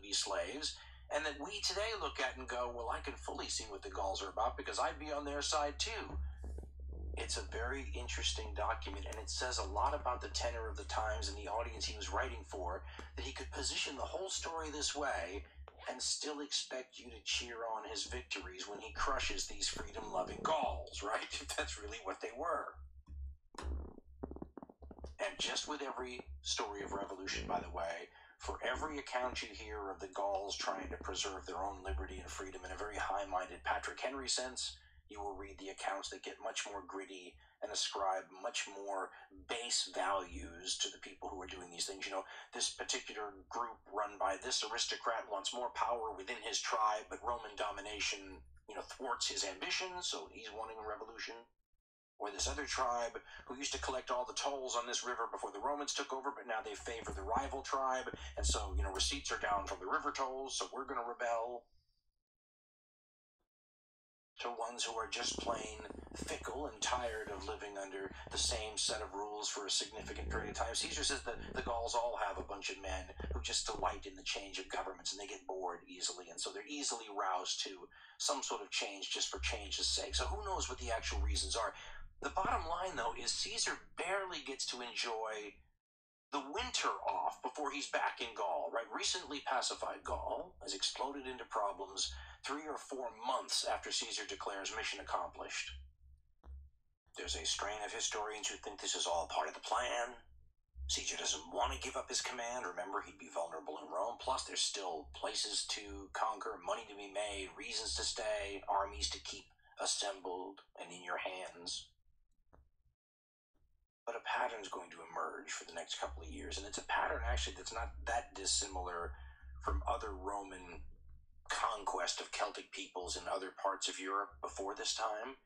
be slaves, and that we today look at and go, well, I can fully see what the Gauls are about because I'd be on their side too. It's a very interesting document, and it says a lot about the tenor of the times and the audience he was writing for, that he could position the whole story this way and still expect you to cheer on his victories when he crushes these freedom-loving Gauls, right? If that's really what they were. And just with every story of revolution, by the way, for every account you hear of the Gauls trying to preserve their own liberty and freedom in a very high-minded Patrick Henry sense, you will read the accounts that get much more gritty and ascribe much more base values to the people who are doing these things. You know, this particular group run by this aristocrat wants more power within his tribe, but Roman domination, you know, thwarts his ambition, so he's wanting a revolution. Or this other tribe who used to collect all the tolls on this river before the Romans took over, but now they favor the rival tribe, and so, you know, receipts are down from the river tolls, so we're going to rebel. To ones who are just plain fickle and tired of living under the same set of rules for a significant period of time. Caesar says that the Gauls all have a bunch of men who just delight in the change of governments, and they get bored easily, and so they're easily roused to some sort of change just for change's sake. So who knows what the actual reasons are? The bottom line, though, is Caesar barely gets to enjoy the winter off before he's back in Gaul, right? Recently pacified Gaul has exploded into problems 3 or 4 months after Caesar declares mission accomplished. There's a strain of historians who think this is all part of the plan. Caesar doesn't want to give up his command. Remember, he'd be vulnerable in Rome. Plus, there's still places to conquer, money to be made, reasons to stay, armies to keep assembled and in your hands. But a pattern's going to emerge for the next couple of years, and it's a pattern actually that's not that dissimilar from other Roman conquest of Celtic peoples in other parts of Europe before this time.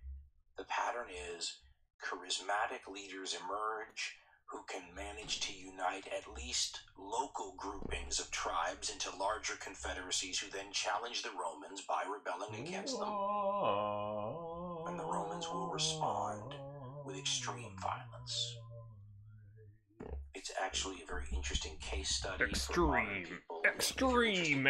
The pattern is charismatic leaders emerge who can manage to unite at least local groupings of tribes into larger confederacies who then challenge the Romans by rebelling against them. And the Romans will respond with extreme violence. It's actually a very interesting case study for modern people. Extreme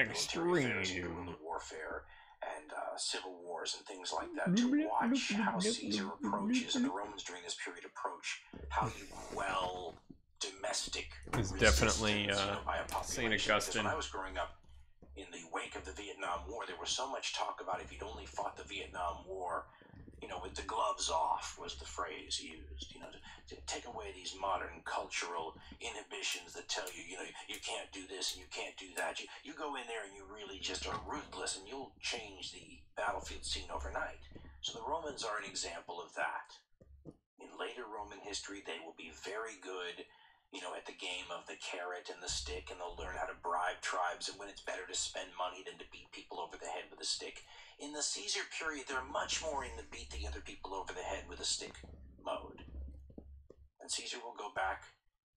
warfare and civil wars and things like that, to watch how Caesar approaches, and the Romans during this period approach how you quell domestic resistance, definitely by a population. St. Augustine. When I was growing up, in the wake of the Vietnam War, there was so much talk about if you'd only fought the Vietnam War, with the gloves off was the phrase used, to take away these modern cultural inhibitions that tell you, you can't do this and you can't do that. You go in there and you really just are ruthless and you'll change the battlefield scene overnight. So the Romans are an example of that. In later Roman history, they will be very good, at the game of the carrot and the stick, and they'll learn how to bribe tribes and when it's better to spend money than to beat people over the head with a stick. In the Caesar period, they're much more in the beat the other people over the head with a stick mode. And Caesar will go back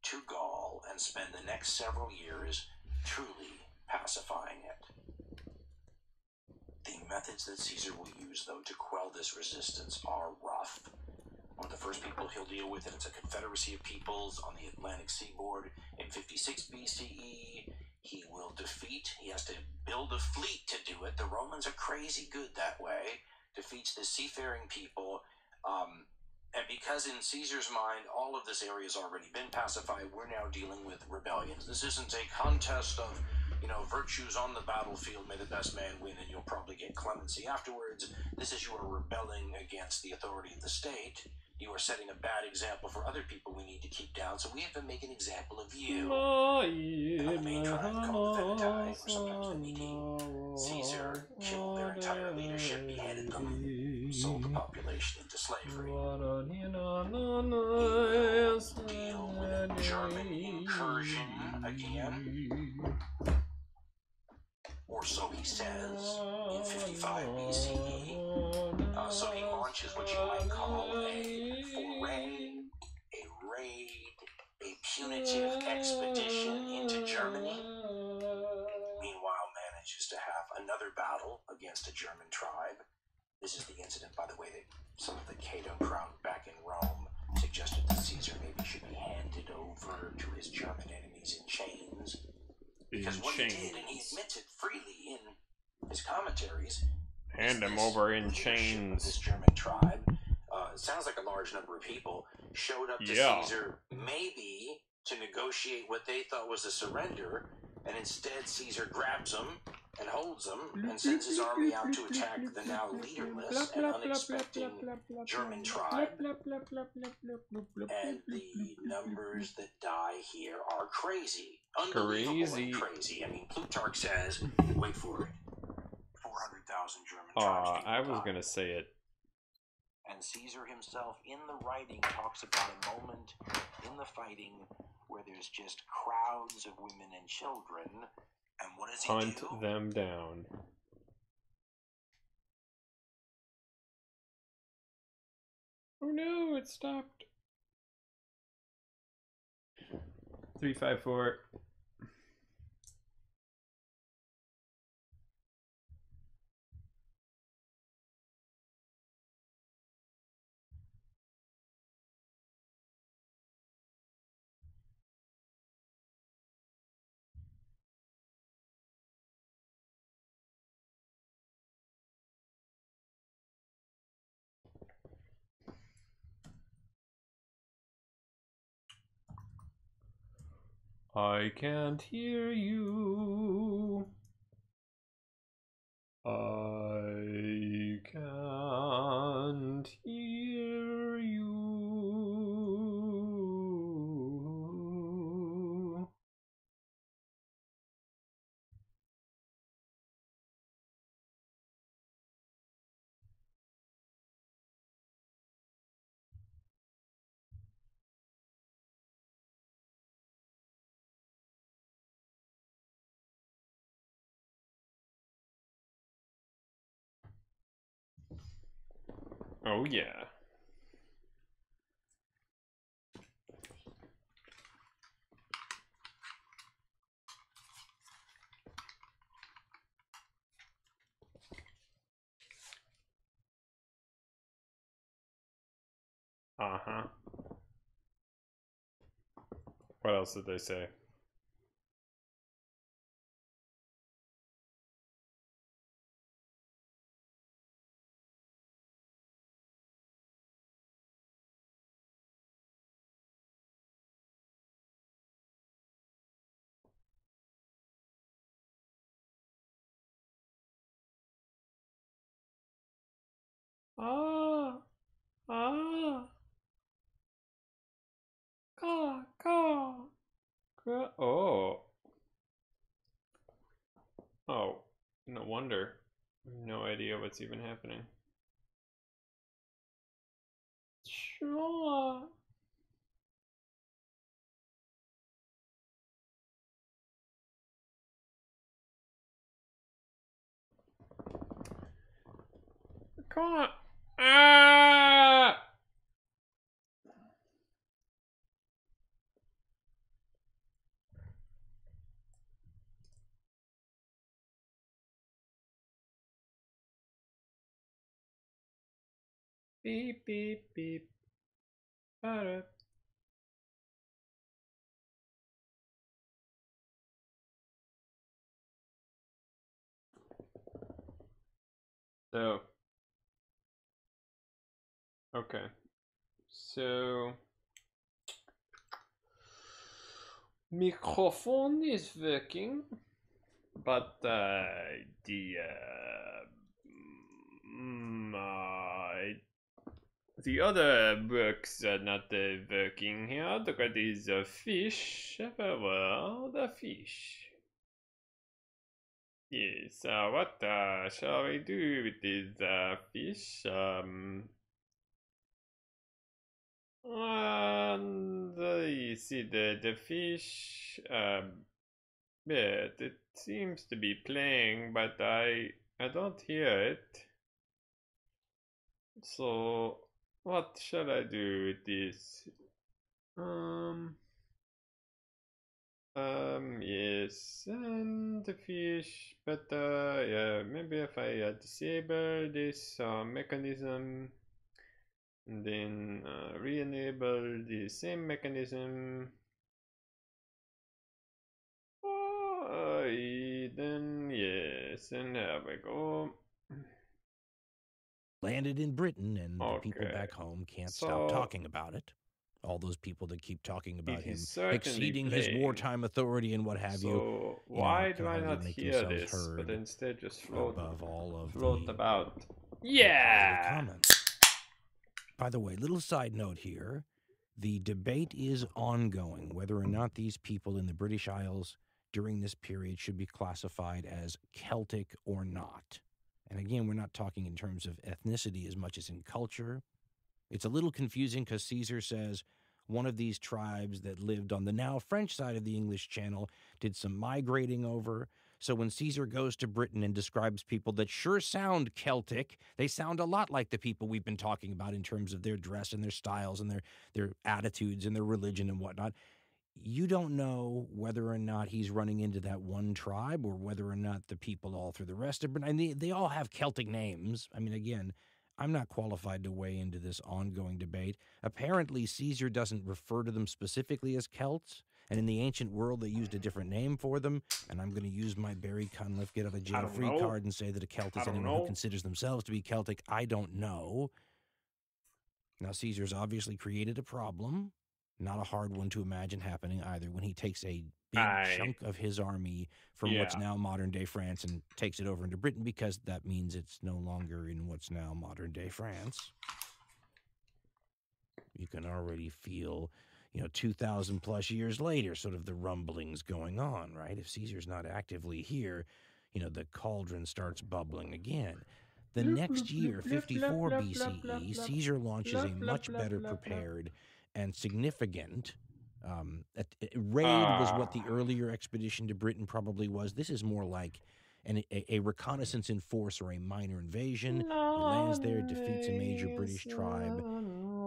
to Gaul and spend the next several years truly pacifying it. The methods that Caesar will use, though, to quell this resistance are rough. One of the first people he'll deal with, and it's a confederacy of peoples on the Atlantic seaboard in 56 BCE. He has to build a fleet to do it. The Romans are crazy good that way. Defeats the seafaring people. And because in Caesar's mind, all of this area has already been pacified, we're now dealing with rebellions. This isn't a contest of, virtues on the battlefield, may the best man win, and you'll probably get clemency afterwards. This is you are rebelling against the authority of the state. You are setting a bad example for other people we need to keep down, so we have to make an example of you. And on the main tribe called the Veneti, or sometimes Veneti, Caesar killed their entire leadership, beheaded them, sold the population into slavery. He will deal with a German incursion again, or so he says, in 55 BCE. So he launches what you might call a foray, a raid, a punitive expedition into Germany. Meanwhile, manages to have another battle against a German tribe. This is the incident, by the way, that some of the Cato crowd back in Rome suggested that Caesar maybe should be handed over to his German enemies in chains. Because what he did, and he admits it freely in his commentaries, hand him over in chains. This German tribe, it sounds like a large number of people, showed up to Caesar maybe to negotiate what they thought was a surrender, and instead Caesar grabs them and holds them and sends his army out to attack the now leaderless and unexpected German tribe. And the numbers that die here are crazy. Unbelievably crazy. I mean, Plutarch says, wait for it, 400,000 German tribes. I was gonna say it. And Caesar himself in the writing talks about a moment in the fighting where there's just crowds of women and children. And what does he do? Hunt them down. Oh no, it stopped. 354. I can't hear you. I can't hear you. Oh yeah. Uh-huh. What else did they say? Ah, ah, caw. Oh. Oh, no wonder. No idea what's even happening. Sure. Come on. Ah! Beep, beep, beep. Ba-da. So, okay. So, microphone is working, but the other books are not working here. Look at these fish. Well, the fish. Yes, what shall we do with these fish? And you see the fish, yeah, it seems to be playing, but I don't hear it. So what shall I do with this? Yes, and the fish, but yeah, maybe if I disable this mechanism and then re-enable the same mechanism. Sweden, yes, and there we go. Landed in Britain, and the people Okay. back home can't So- stop talking about it. All those people that keep talking about It him is certainly exceeding his playing. wartime authority and what have you. So why can do I hardly not make hear themselves this, heard but instead just float above all of float the about? positive Yeah. comments. By the way, little side note here, the debate is ongoing whether or not these people in the British Isles during this period should be classified as Celtic or not. And again, we're not talking in terms of ethnicity as much as in culture. It's a little confusing because Caesar says one of these tribes that lived on the now French side of the English Channel did some migrating over. So when Caesar goes to Britain and describes people that sure sound Celtic, they sound a lot like the people we've been talking about in terms of their dress and their styles and their attitudes and their religion and whatnot. You don't know whether or not he's running into that one tribe or whether or not the people all through the rest of Britain, and they all have Celtic names. I mean, again, I'm not qualified to weigh into this ongoing debate. Apparently, Caesar doesn't refer to them specifically as Celts, and in the ancient world, they used a different name for them, and I'm going to use my Barry Cunliffe get-out-of-jail-free card and say that a Celt is anyone who considers themselves to be Celtic. I don't know. Now, Caesar's obviously created a problem. Not a hard one to imagine happening either when he takes a big chunk of his army from what's now modern-day France and takes it over into Britain, because that means it's no longer in what's now modern-day France. You can already feel, 2,000 plus years later, sort of the rumblings going on, right? If Caesar's not actively here, the cauldron starts bubbling again. The next year, 54 BCE, Caesar launches a much better prepared and significant raid was what the earlier expedition to Britain probably was. This is more like a reconnaissance in force or a minor invasion. He lands there, defeats a major British tribe.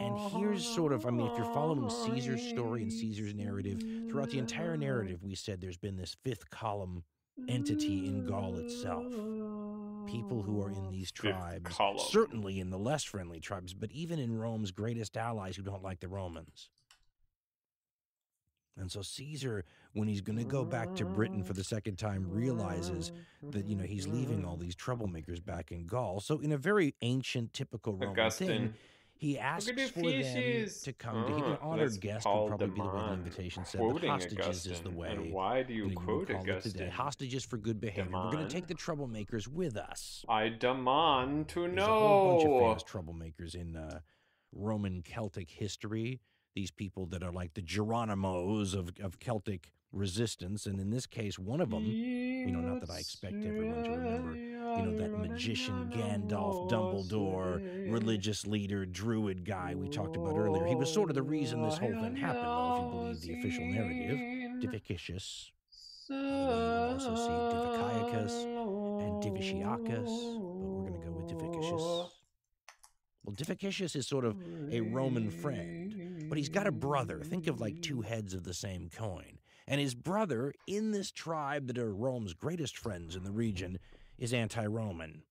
And here's sort of, if you're following Caesar's story and Caesar's narrative, throughout the entire narrative, we said there's been this fifth column entity in Gaul itself. People who are in these tribes, certainly in the less friendly tribes, but even in Rome's greatest allies who don't like the Romans. And so Caesar, when he's going to go back to Britain for the second time, realizes that, he's leaving all these troublemakers back in Gaul. So in a very ancient, typical Roman thing, he asks for them to come to him. An honored guest would probably be the way the invitation said, but hostages is the way. And why do you quote Augustine? Hostages for good behavior. We're going to take the troublemakers with us. I demand to know. There's a whole bunch of famous troublemakers in Roman Celtic history. These people that are like the Geronimos of Celtic resistance. And in this case, one of them, not that I expect everyone to remember, that magician Gandalf Dumbledore, religious leader, druid guy we talked about earlier. He was sort of the reason this whole thing happened, though, if you believe the official narrative. Divicius. You will also see Diviciacus and Diviciacus, but we're going to go with Divicius. Well, Divicius is sort of a Roman friend, but he's got a brother. Think of like two heads of the same coin. And his brother, in this tribe that are Rome's greatest friends in the region, is anti-Roman.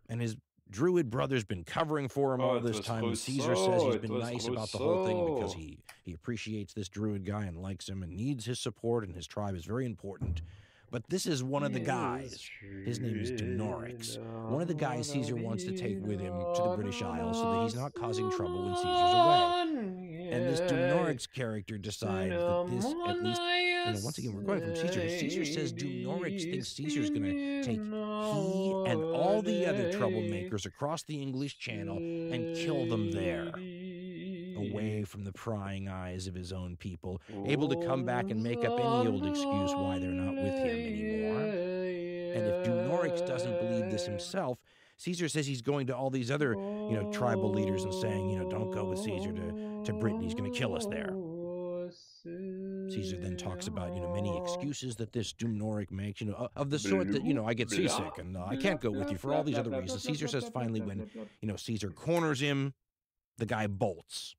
And his druid brother's been covering for him all this time. Caesar says he's been nice about the whole thing because he appreciates this druid guy and likes him and needs his support, and his tribe is very important. But this is one of the guys. His name is Dunorix. One of the guys Caesar wants to take with him to the British Isles so that he's not causing trouble when Caesar's away. And this Dunorix character decides that this, at least, once again, we're going from Caesar. Caesar says Dunorix thinks Caesar's going to take he and all the other troublemakers across the English Channel and kill them there, away from the prying eyes of his own people, able to come back and make up any old excuse why they're not with him anymore. And if Dunorix doesn't believe this himself, Caesar says he's going to all these other, tribal leaders and saying, don't go with Caesar to Britain. He's going to kill us there. Caesar then talks about, many excuses that this Dunorix makes, of the sort that, I get seasick and I can't go with you for all these other reasons. Caesar says finally when, Caesar corners him, the guy bolts.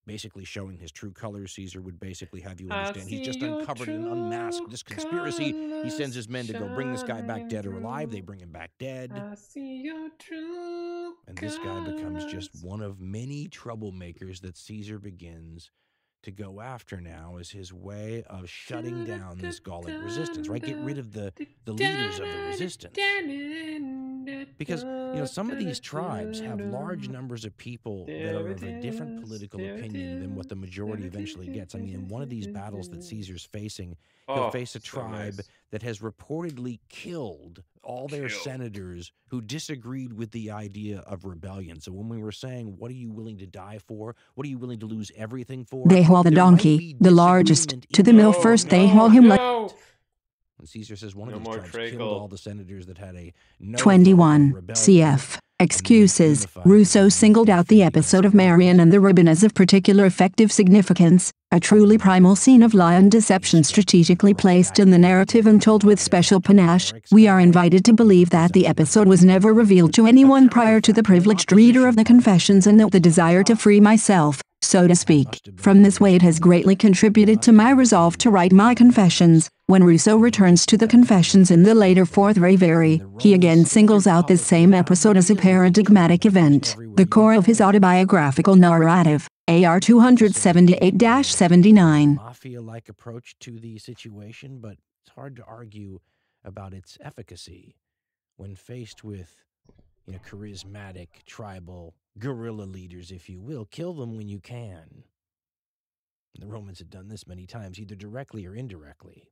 Basically showing his true colors. Caesar would basically have you understand he's just uncovered and unmasked this conspiracy. He sends his men to go bring this guy back dead or alive. They bring him back dead. And this guy becomes just one of many troublemakers that Caesar begins to go after now as his way of shutting down this Gallic resistance, right? Get rid of the leaders of the resistance. Because, some of these tribes have large numbers of people that are of a different political opinion than what the majority eventually gets. I mean, in one of these battles that Caesar's facing, he'll face a tribe that has reportedly killed all their senators who disagreed with the idea of rebellion. So when we were saying, what are you willing to die for? What are you willing to lose everything for? They haul the donkey, the largest, to the mill first. They haul him like... And Caesar says one of these tribes killed all the senators that had a no 21 cf. Excuses. Rousseau singled out the episode of Marion and the ribbon as of particular effective significance, a truly primal scene of lie and deception strategically placed in the narrative and told with special panache. We are invited to believe that the episode was never revealed to anyone prior to the privileged reader of the confessions, and that the desire to free myself, so to speak, from this weight has greatly contributed to my resolve to write my confessions. When Rousseau returns to the confessions in the later Fourth Reverie, he again singles out this same episode as a paradigmatic event, the core of his autobiographical narrative. AR 278-79. Mafia-like approach to the situation, but it's hard to argue about its efficacy when faced with, charismatic, tribal, guerrilla leaders, if you will. Kill them when you can. The Romans had done this many times, either directly or indirectly.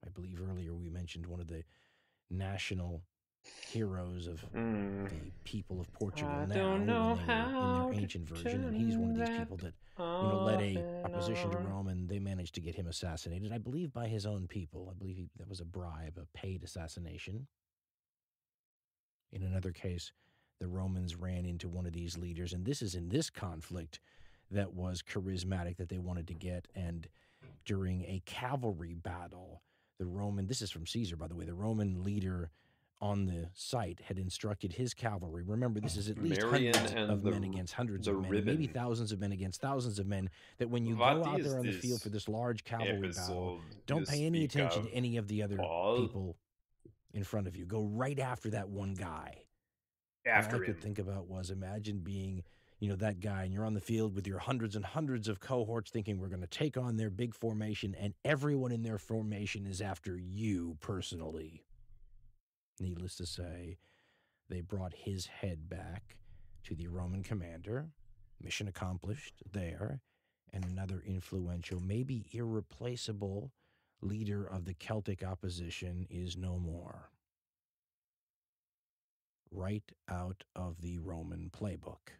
I believe earlier we mentioned one of the national heroes of the people of Portugal now in their ancient version, and he's one of these people that led a opposition to Rome, and they managed to get him assassinated, I believe by his own people. I believe that was a bribe, a paid assassination. In another case, the Romans ran into one of these leaders, and this is in this conflict that was charismatic that they wanted to get, and during a cavalry battle, this is from Caesar, by the way, the Roman leader on the site had instructed his cavalry. Remember, this is at least hundreds of men against hundreds of men, maybe thousands of men against thousands of men, that when you go out there on the field for this large cavalry battle, don't pay any attention to any of the other people in front of you. Go right after that one guy. All I could think about was, imagine being that guy, and you're on the field with your hundreds and hundreds of cohorts thinking we're going to take on their big formation, and everyone in their formation is after you personally. Needless to say, they brought his head back to the Roman commander. Mission accomplished there. And another influential, maybe irreplaceable leader of the Celtic opposition is no more. Right out of the Roman playbook.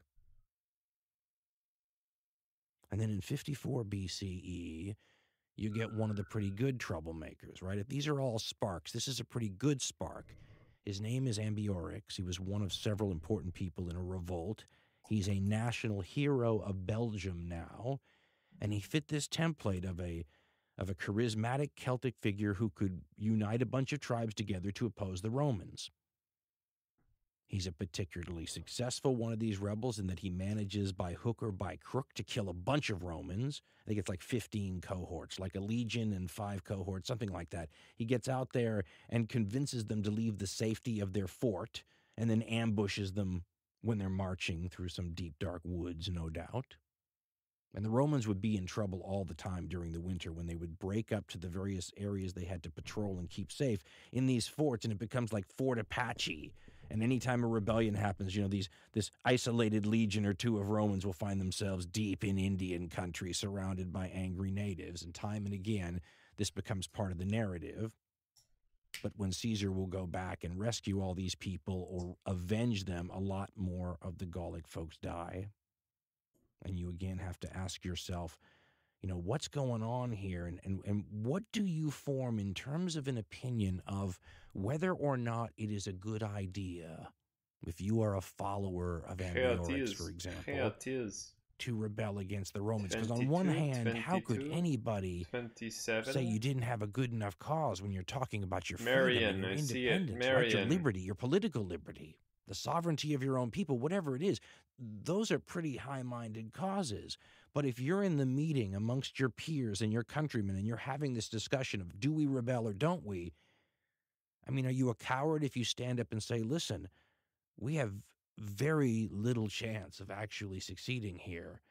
And then in 54 BCE, you get one of the pretty good troublemakers, right? If these are all sparks, this is a pretty good spark. His name is Ambiorix. He was one of several important people in a revolt. He's a national hero of Belgium now, and he fit this template of a charismatic Celtic figure who could unite a bunch of tribes together to oppose the Romans. He's a particularly successful one of these rebels in that he manages by hook or by crook to kill a bunch of Romans. I think it's like 15 cohorts, like a legion and 5 cohorts, something like that. He gets out there and convinces them to leave the safety of their fort and then ambushes them when they're marching through some deep, dark woods, no doubt. And the Romans would be in trouble all the time during the winter when they would break up to the various areas they had to patrol and keep safe in these forts, and it becomes like Fort Apache. And anytime a rebellion happens, this isolated legion or two of Romans will find themselves deep in Indian country surrounded by angry natives. And time and again, this becomes part of the narrative. But when Caesar will go back and rescue all these people or avenge them, a lot more of the Gallic folks die. And you again have to ask yourself, what's going on here? And what do you form in terms of an opinion of whether or not it is a good idea, if you are a follower of Ambiorix, for example, to rebel against the Romans? Because on one hand, how could anybody say you didn't have a good enough cause when you're talking about your freedom, your independence, right? Your liberty, your political liberty, the sovereignty of your own people, whatever it is? Those are pretty high-minded causes. But if you're in the meeting amongst your peers and your countrymen and you're having this discussion of do we rebel or don't we, are you a coward if you stand up and say, listen, we have very little chance of actually succeeding here,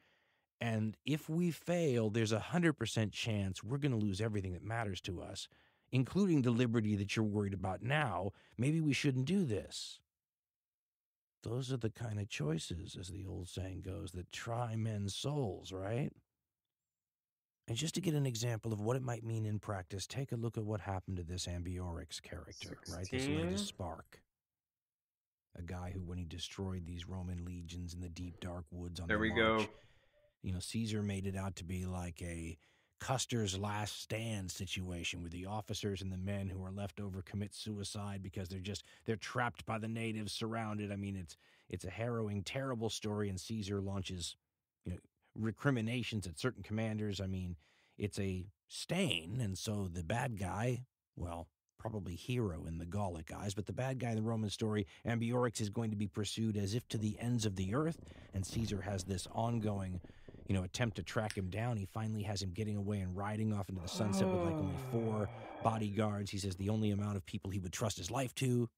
And if we fail, there's 100% chance we're going to lose everything that matters to us, including the liberty that you're worried about now. Maybe we shouldn't do this. Those are the kind of choices, as the old saying goes, that try men's souls, right? And just to get an example of what it might mean in practice, take a look at what happened to this Ambiorix character, 16. right? This latest Spark. A guy who, when he destroyed these Roman legions in the deep, dark woods on There the we march, go. you know, Caesar made it out to be like a Custer's last stand situation where the officers and the men who are left over commit suicide because they're trapped by the natives, surrounded. I mean, it's a harrowing, terrible story, and Caesar launches, you know, recriminations at certain commanders. I mean, it's a stain, and so the bad guy, well, probably hero in the Gallic eyes, but the bad guy in the Roman story, Ambiorix, is going to be pursued as if to the ends of the earth, and Caesar has this ongoing, you know, attempt to track him down. He finally has him getting away and riding off into the sunset with like only 4 bodyguards. He says the only amount of people he would trust his life to.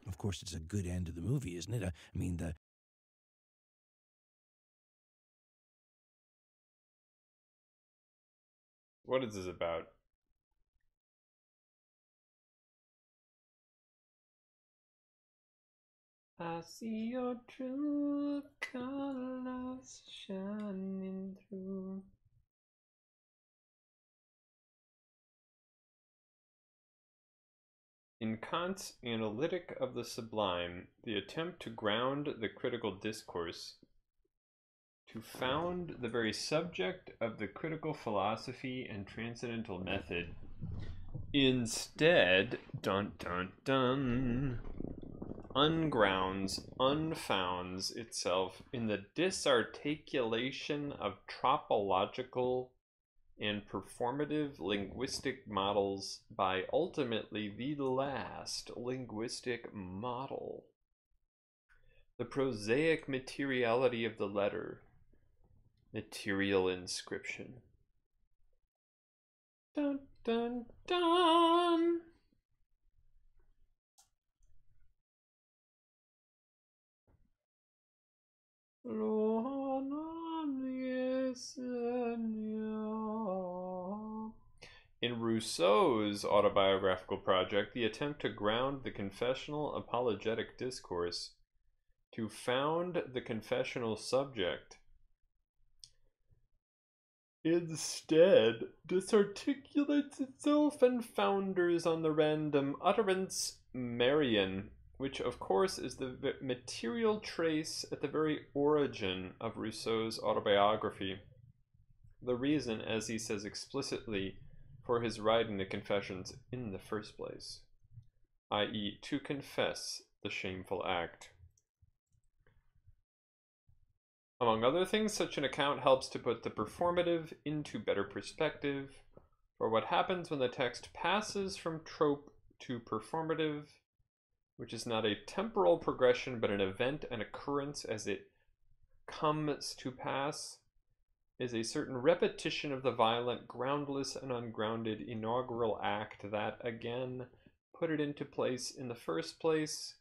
Of course, it's a good end to the movie, isn't it? I mean, What is this about? I see your true colors shining through. In Kant's Analytic of the Sublime, the attempt to ground the critical discourse, to found the very subject of the critical philosophy and transcendental method, instead, dun dun dun, ungrounds, unfounds itself in the disarticulation of topological and performative linguistic models by ultimately the last linguistic model. The prosaic materiality of the letter, material inscription. Dun dun dun! In Rousseau's autobiographical project, the attempt to ground the confessional apologetic discourse, to found the confessional subject, instead disarticulates itself and founders on the random utterance Marian, which of course is the material trace at the very origin of Rousseau's autobiography. The reason, as he says explicitly, for his writing the Confessions in the first place, i.e., to confess the shameful act. Among other things, such an account helps to put the performative into better perspective, for what happens when the text passes from trope to performative, which is not a temporal progression but an event and occurrence as it comes to pass, is a certain repetition of the violent, groundless, and ungrounded inaugural act that, again, put it into place in the first place.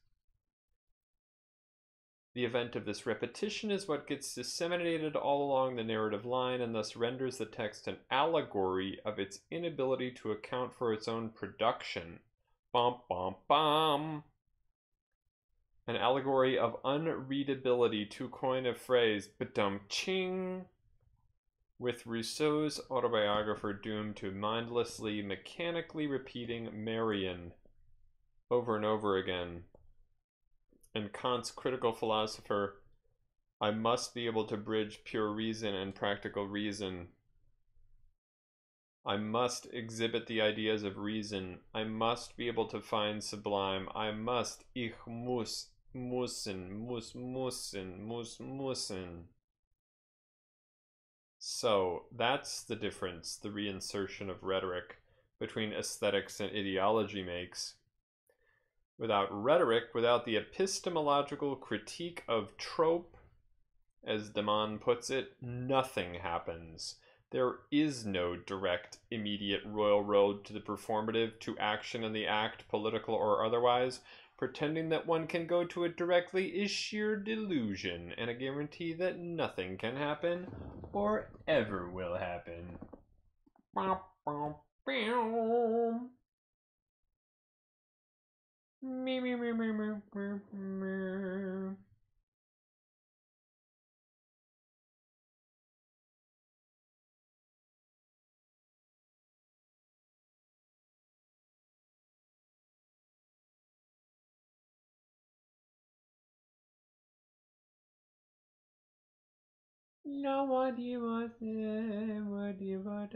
The event of this repetition is what gets disseminated all along the narrative line and thus renders the text an allegory of its inability to account for its own production. Bum, bum, bum. An allegory of unreadability, to coin a phrase, ba-dum-ching, with Rousseau's autobiographer doomed to mindlessly, mechanically repeating Marian over and over again. And Kant's critical philosopher, I must be able to bridge pure reason and practical reason. I must exhibit the ideas of reason. I must be able to find sublime. I must, ich muss, müssen. So that's the difference the reinsertion of rhetoric between aesthetics and ideology makes. Without rhetoric, without the epistemological critique of trope, as Deman puts it, nothing happens. There is no direct, immediate royal road to the performative, to action in the act, political or otherwise. Pretending that one can go to it directly is sheer delusion, and a guarantee that nothing can happen, or ever will happen. Now what you want, what you want,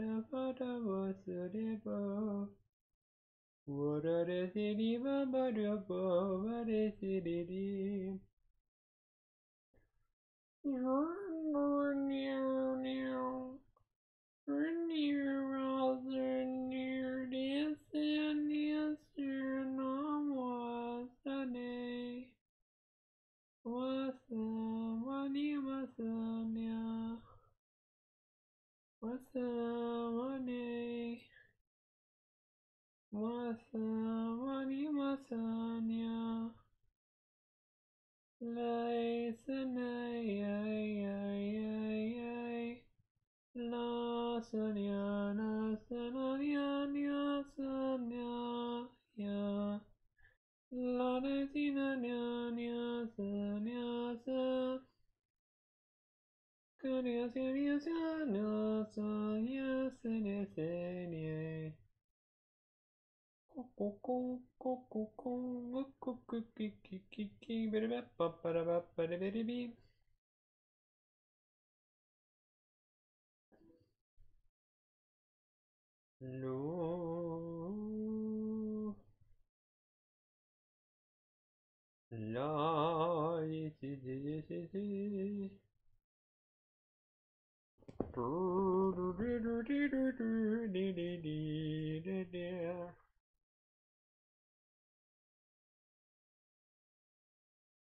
what is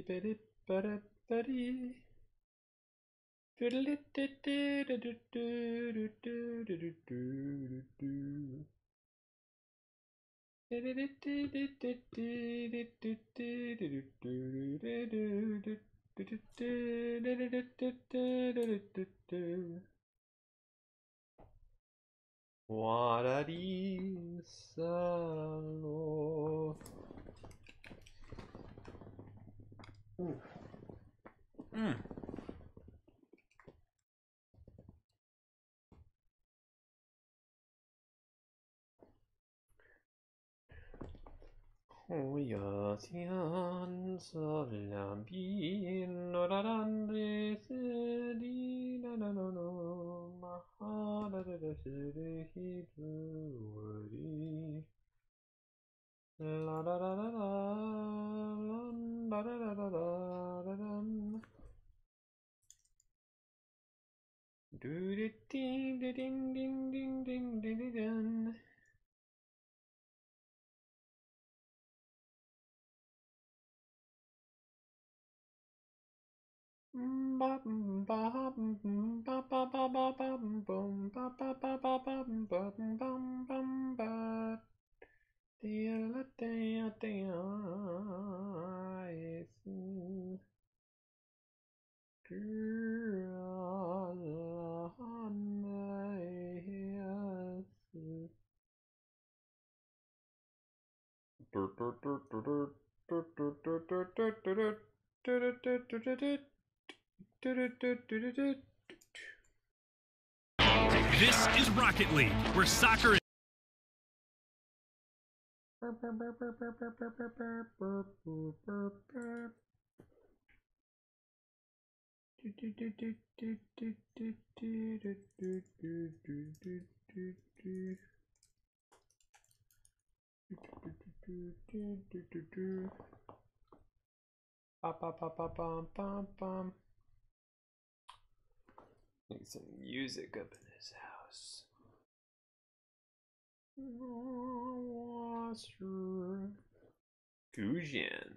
it, what is it? This is Rocket League, where soccer is... Need some music up in his house. Goujian.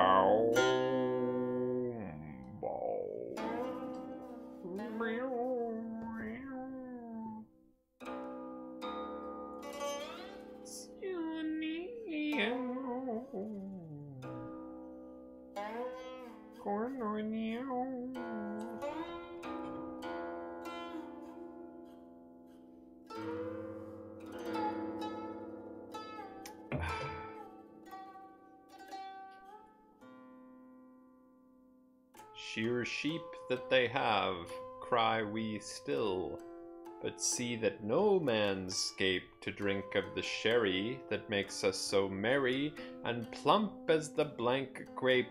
Bow. Bow. Meow. Sheer sheep that they have, cry we still, but see that no man 'scape to drink of the sherry that makes us so merry and plump as the blank grape.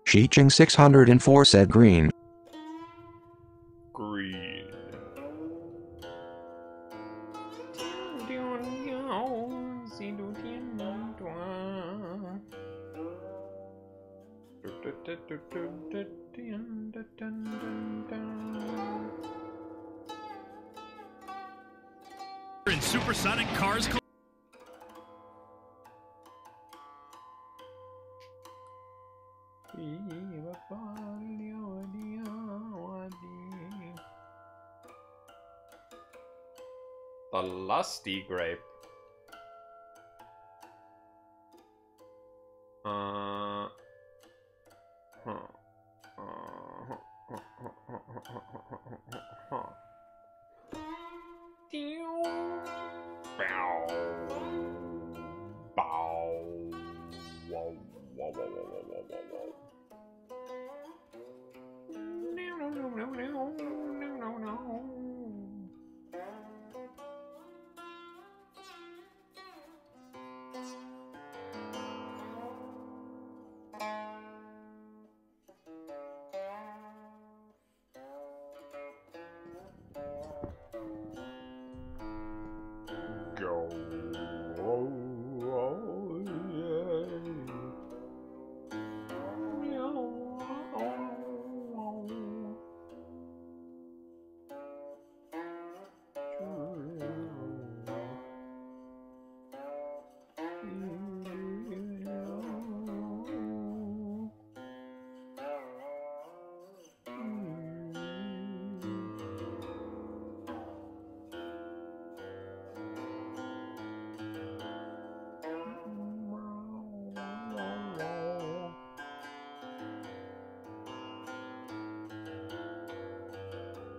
Sheeching 604 said green. Green. In supersonic cars. The lusty grape.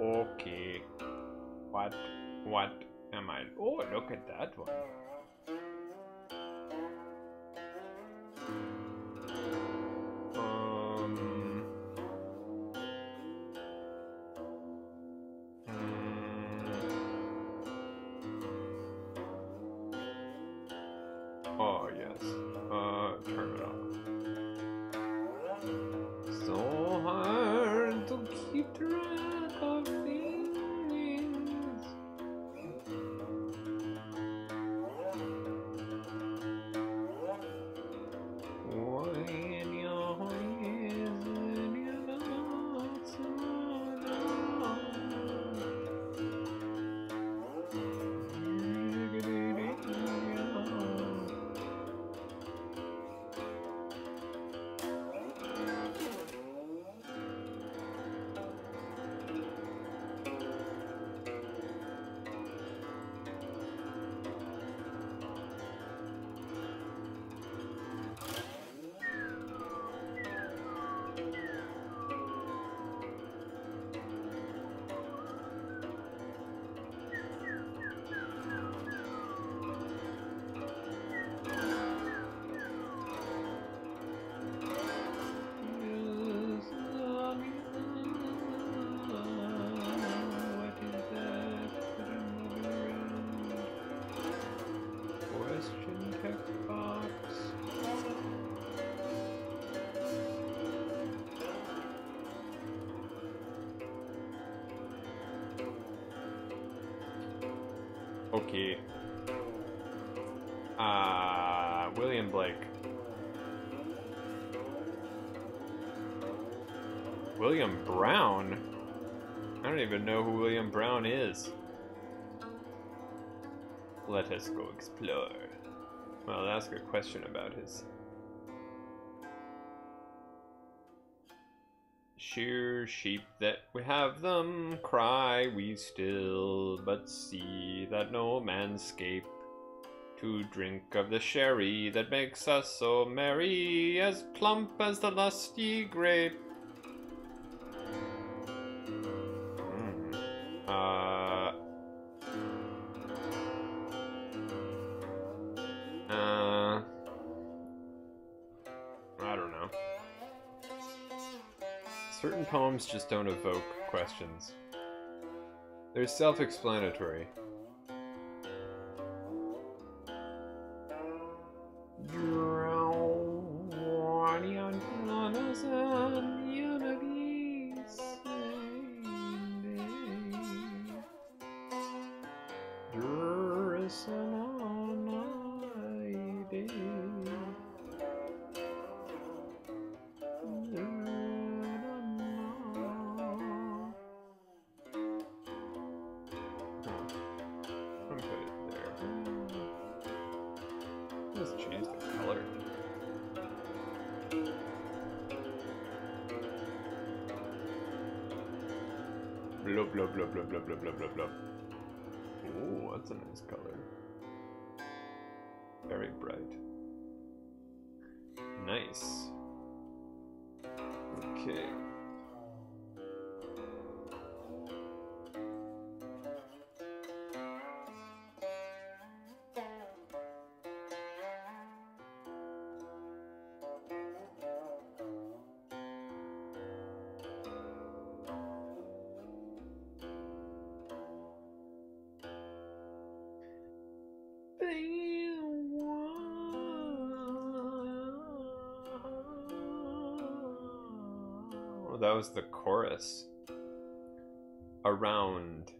Okay. What am I? Oh, look at that one. Oh, yes. Turn it off. So hard to keep track of things. When your eyes and your thoughts Okay. William Blake. William Brown? I don't even know who William Brown is. Let us go explore. Well, I'll ask a question about his... Shear sheep that we have them, cry we still, but see that no man 'scape to drink of the sherry that makes us so merry, as plump as the lusty grape. I don't know. Certain poems just don't evoke questions. They're self-explanatory. Let's change the color. Blub, blub, blub, blub, blub, blub, blub, blub, blub. Oh, that's a nice color. Very bright. Nice. Okay. That was the chorus. Around.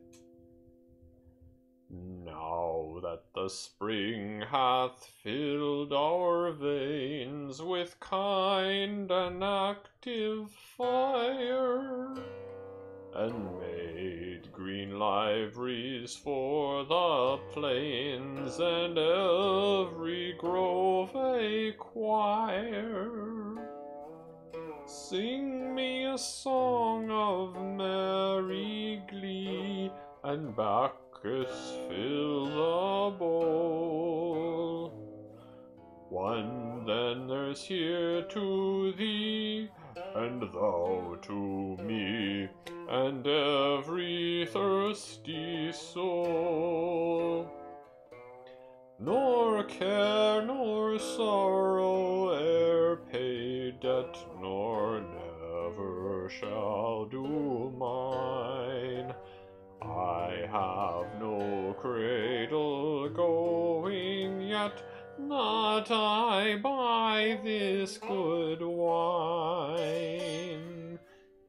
Now that the spring hath filled our veins with kind and active fire, and made green liveries for the plains and every grove a choir, sing me a song of merry glee, and Bacchus fill the bowl. One then there's here to thee, and thou to me, and every thirsty soul. Nor care nor sorrow e'er pay debt, nor never shall do mine. I have no cradle going yet, not I buy this good wine.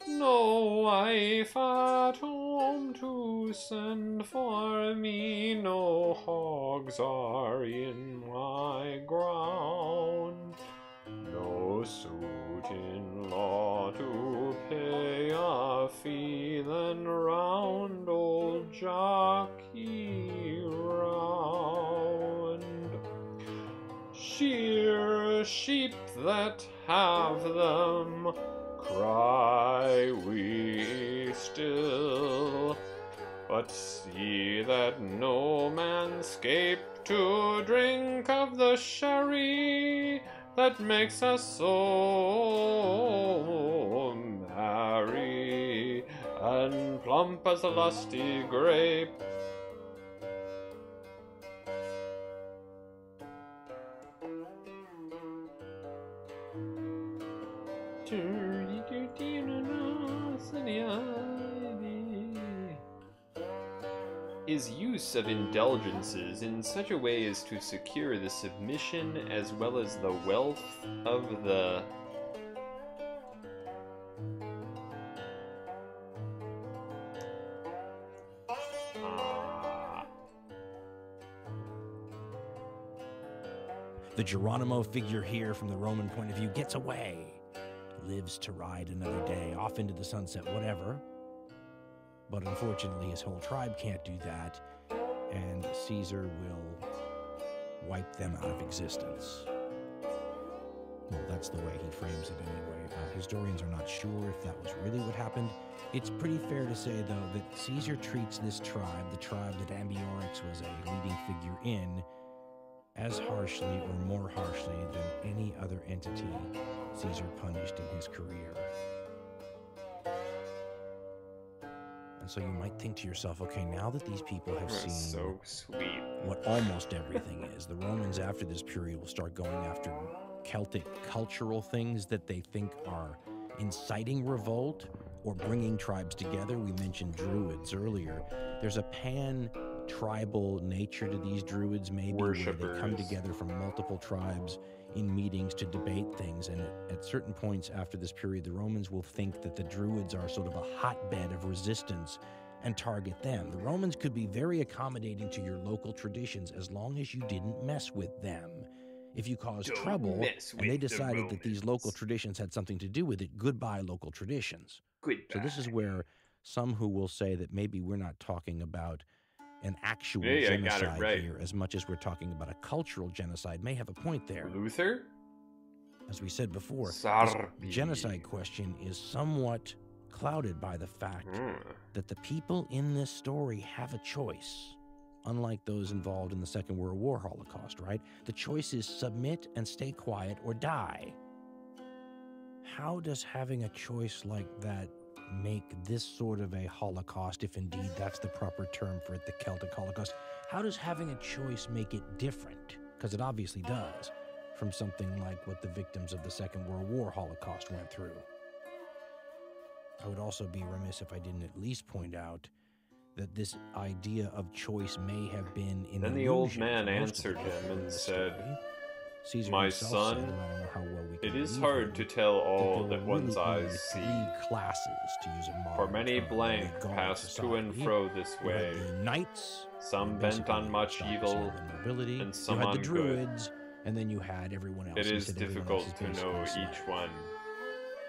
No wife at home to send for me, no hogs are in my ground, no suit in law to pay a fee, then round old jockey round. Shear sheep that have them, cry we still, but see that no man 'scape to drink of the sherry that makes us so merry, and plump as a lusty grape. Is use of indulgences in such a way as to secure the submission as well as the wealth of the The Geronimo figure here from the Roman point of view gets away, lives to ride another day, off into the sunset, whatever. But unfortunately, his whole tribe can't do that, and Caesar will wipe them out of existence. Well, that's the way he frames it anyway. Historians are not sure if that was really what happened. It's pretty fair to say, though, that Caesar treats this tribe, the tribe that Ambiorix was a leading figure in, as harshly or more harshly than any other entity Caesar punished in his career. And so you might think to yourself, okay, now that these people have seen so sweet. what almost everything is, the Romans after this period will start going after Celtic cultural things that they think are inciting revolt or bringing tribes together. We mentioned Druids earlier. There's a pan-tribal nature to these Druids, maybe, where they come together from multiple tribes in meetings to debate things. And at certain points after this period, the Romans will think that the Druids are sort of a hotbed of resistance and target them. The Romans could be very accommodating to your local traditions as long as you didn't mess with them. If you caused trouble, and they decided that these local traditions had something to do with it, goodbye local traditions. Goodbye. So this is where some who will say that maybe we're not talking about an actual genocide here as much as we're talking about a cultural genocide may have a point there. Luther? As we said before, this genocide question is somewhat clouded by the fact that the people in this story have a choice. Unlike those involved in the Second World War Holocaust, right? The choice is submit and stay quiet or die. How does having a choice like that make this sort of a Holocaust, if indeed that's the proper term for it, the Celtic Holocaust? How does having a choice make it different? Because it obviously does, from something like what the victims of the Second World War Holocaust went through. I would also be remiss if I didn't at least point out that this idea of choice may have been in Then the old man answered him and said, "My son, it is hard to tell all that one's eyes see. For many blank pass to and fro this way, some bent on much evil, and some on good. And then you had everyone else. It is difficult to know each one."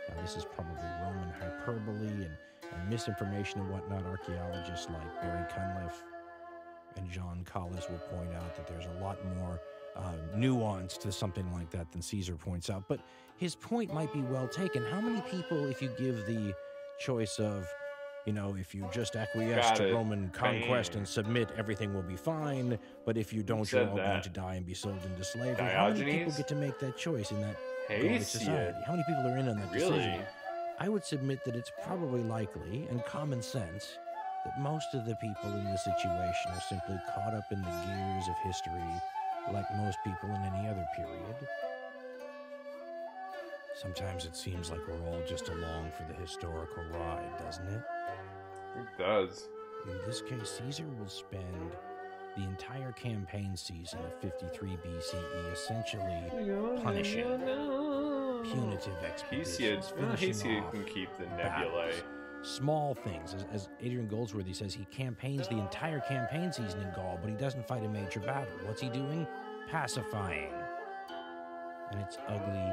Now, this is probably Roman hyperbole and misinformation and whatnot. Archaeologists like Barry Cunliffe and John Collis will point out that there's a lot more nuance to something like that than Caesar points out. But his point might be well taken. How many people, if you give the choice of, if you just acquiesce to Roman conquest and submit, everything will be fine, but if you don't, you're all going to die and be sold into slavery. How many people get to make that choice in that society? How many people are in on that decision? I would submit that it's probably likely and common sense that most of the people in this situation are simply caught up in the gears of history like most people in any other period. Sometimes it seems like we're all just along for the historical ride, doesn't it? It does. In this case, Caesar will spend the entire campaign season of 53 BCE essentially punishing punitive expeditions. He can keep the nebulae. Small things. As Adrian Goldsworthy says, he campaigns the entire campaign season in Gaul, but he doesn't fight a major battle. What's he doing? Pacifying. And it's ugly,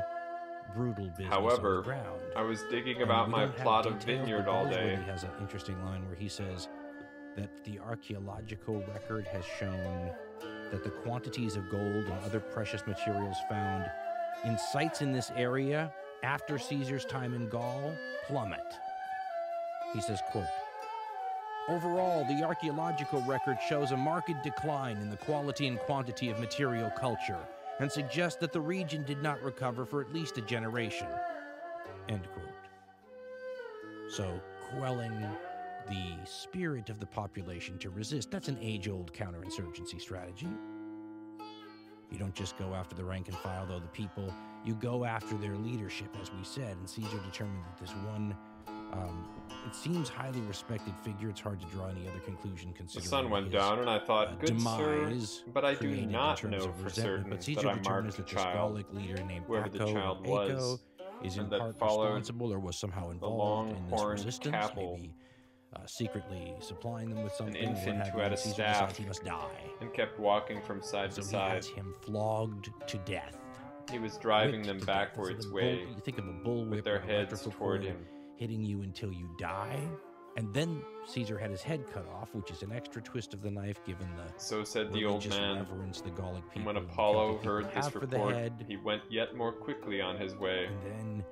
brutal business. However, on the ground. I was digging about my plot of vineyard all day. He has an interesting line where he says that the archaeological record has shown that the quantities of gold and other precious materials found in sites in this area after Caesar's time in Gaul plummet. He says, quote, "Overall, the archaeological record shows a marked decline in the quality and quantity of material culture and suggests that the region did not recover for at least a generation." End quote. So, quelling the spirit of the population to resist, that's an age-old counterinsurgency strategy. You don't just go after the rank and file, though, the people. You go after their leadership, as we said, and Caesar determined that this one, it seems highly respected figure. It's hard to draw any other conclusion considering the sun went down, and I thought, good sir, but I do not know for certain that I marked the child, leader named whoever the child was, is in and that part followed responsible or was somehow the involved in this long-horned resistance, cattle, maybe secretly supplying them with something. an infant who had a staff, and kept walking from side to side. He has him flogged to death. He was driving them backwards way, you think of a bullwhip with their or heads electrical toward cord him. hitting you until you die, And then Caesar had his head cut off, which is an extra twist of the knife given the So said the old religious man. reverence the Gallic And people when and the Apollo Celtic people heard this have for the report, head. he went yet more quickly on his way. And then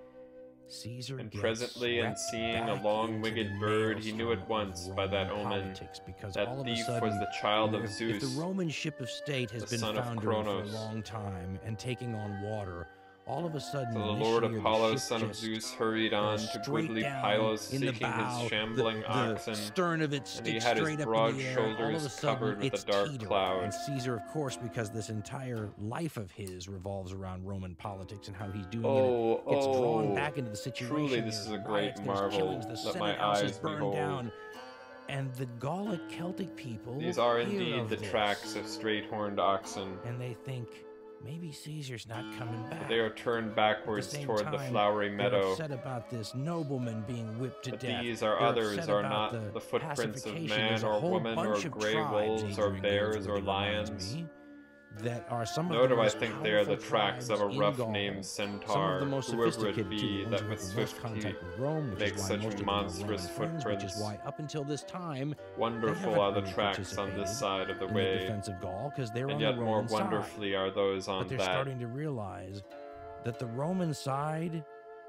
Caesar And gets presently, and swept seeing a back long-winged into the bird, he knew at maelstrom once of by that Roman omen politics, because that all of a thief sudden, was the child of if Zeus, the Roman ship of state has the been son of foundering for a Kronos. long time and taking on water, all of a sudden, So the this Lord year, Apollo, ship son of just Zeus, hurried on goes to straight goodly down Pylos, in the seeking bow, his shambling the oxen, stern of it and he sticks had his straight up broad in the air, and all of a shoulders sudden covered with it's a dark teetering. cloud. And Caesar, of course, because this entire life of his revolves around Roman politics and how he's doing it, gets drawn back into the situation. Truly, this is a There's great riots, there's marvel. killings, the Let Senate my House is eyes burned behold. down. And the Gallic Celtic people These are hear indeed of the this, tracks of straight-horned oxen. and they think maybe Caesar's not coming back. They are turned At backwards the same toward the time, flowery they're meadow. upset about this nobleman being whipped to But death. these are They're others, upset are about not the footprints of pacification. man There's a or whole woman or bunch of gray tribes, wolves or Adrian bears or Gainsworth reminds lions. me, that are some of Nor the do I most think they are the powerful tracks of a tribes in rough Gaul. named Some of centaur, the most whoever sophisticated it be, too, the ones that who with have the most swift contact feet with Rome, which makes is why such most of them are monstrous Roman friends, which is footprints. why up until this time Wonderful they are the haven't tracks on this participated side of the in the way, defense of Gaul, because they're and on yet the more Roman side. wonderfully are those on But they're that. starting to realize that the Roman side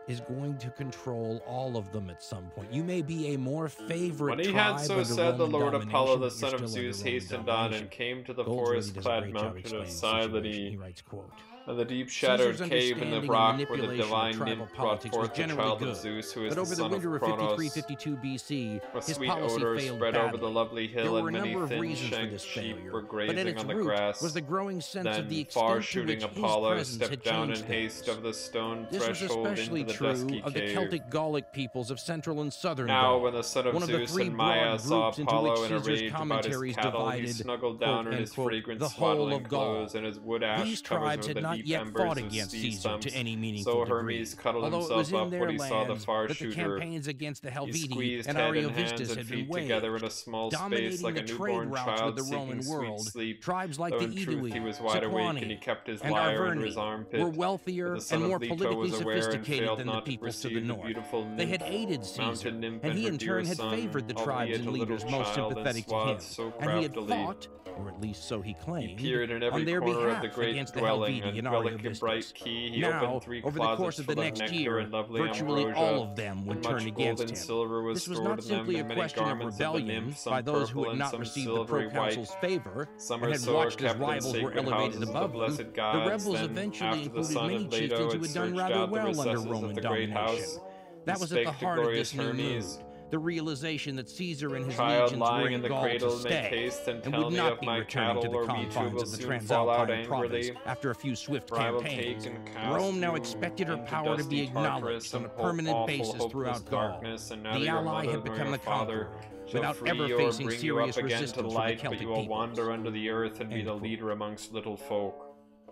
is going to control all of them at some point. You may be a more favorite When he tribe had so under said, the Roman Lord Apollo, domination, the but son you're of still under Zeus, Roman hastened on domination. and came to the Goldsworthy does a forest-clad great job mountain of explaining the situation. He Cylene, writes, quote, and the deep-shadowed Caesar's cave in the understanding rock and where the manipulation of divine tribal nymph brought politics was forth the generally child of good. Zeus, who is But the over the son of winter of Kronos. 53-52 BC, A his sweet policy odor failed spread badly. over the lovely There hill, were and a many number of reasons for thin-shanked this sheep failure, were but at grazing its on the root grass. was the growing sense of the Then, extent far to shooting which his Apollo presence had stepped down in changed haste things. of the stone This was threshold especially into the true dusky of the cave. Celtic Gallic peoples of central and southern Now, Gaul. when the son of One of the Zeus three and Maya broad saw groups into Apollo which in a Caesar's rage about his commentaries cattle, he divided, snuggled down quote, in his unquote, fragrant the whole swaddling of Gaul. clothes, and his wood ash These covers tribes with had the not deep yet embers fought of against sea Caesar stumps. to any meaningful So degree. Hermes cuddled Although it himself was in up their when he saw the lands far that the shooter. campaigns against the He Helvetii squeezed and head and Ariovistus hands and had been feet waged, together in a small space dominating like a the trade newborn routes child with the seeking Roman sweet world. sleep. Tribes like Though the in truth Aedui, he was wide awake, and he Sequani, kept his and lyre under Arverni his armpit. were wealthier But the son and of more Leto politically was aware and sophisticated failed than the not to peoples to the perceive the north. beautiful They had nymph, aided Caesar, mountain nymph, and he her in dear turn had son, favored the tribes albeit and a leaders little most child, sympathetic to swathed him, so and he had craftily. fought, or at least so he claimed, He peered in every on their corner behalf of the great against the dwelling, Helvetii and and relic a bright Ariovistus. key, he Now, opened 3 over the closets course of the full next nectar year, and lovely virtually ambrosia, all of them would and turn much gold against and him. silver was This was stored not in them, simply a and many question of garments of the rebellion nymph, some by those who purple had and not some received the silvery white. proconsul's favor Some and are had so watched as kept in rivals were sacred elevated houses of the above them. blessed The gods. rebels Then, eventually after the included son many of Leto chieftains who had had done searched rather out the well under recesses of Roman the great domination. house, That he was at the spake to heart of glorious this new Hermes. mood, the realization that Caesar and his Child legions lying were in in the Gaul cradle, to make stay, haste and and tell would me not of be my returning cattle, to the or we too confines will of the soon fall out Transalpine province angrily. after a few swift For I will campaigns. take and cast Rome now you expected her into power to be dusty acknowledged Tartarus on a and permanent awful, basis hopeless throughout Gaul. darkness, and neither The your ally mother had nor become your the father conqueror, shall without free ever or facing bring you up serious again to resistance from the light, but Celtic you will peoples. wander under the earth and be End the quote. leader amongst little folk.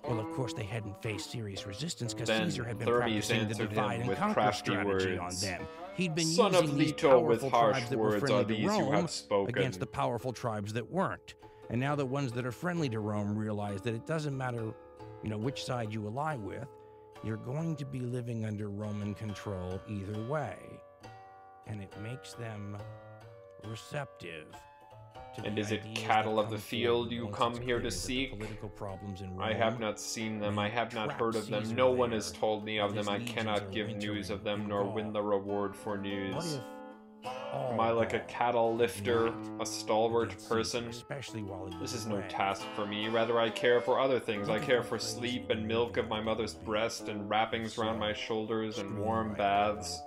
Well, of course, they hadn't faced serious resistance because Then Caesar had been Hermes practicing the answered divide him and with conquer crafty strategy words. on them. He'd been Son of using these Leto, with powerful harsh tribes that were words friendly are to these you Rome have spoken. against the powerful tribes that weren't. And now the ones that are friendly to Rome realize that it doesn't matter, which side you ally with, you're going to be living under Roman control either way. And it makes them receptive. And is it cattle of the field you come here to seek? I have not seen them, I have not heard of them, no one has told me of them, I cannot give news of them, nor win the reward for news. Am I like a cattle lifter, a stalwart person? This is no task for me, rather I care for other things. I care for sleep and milk of my mother's breast and wrappings round my shoulders and warm baths.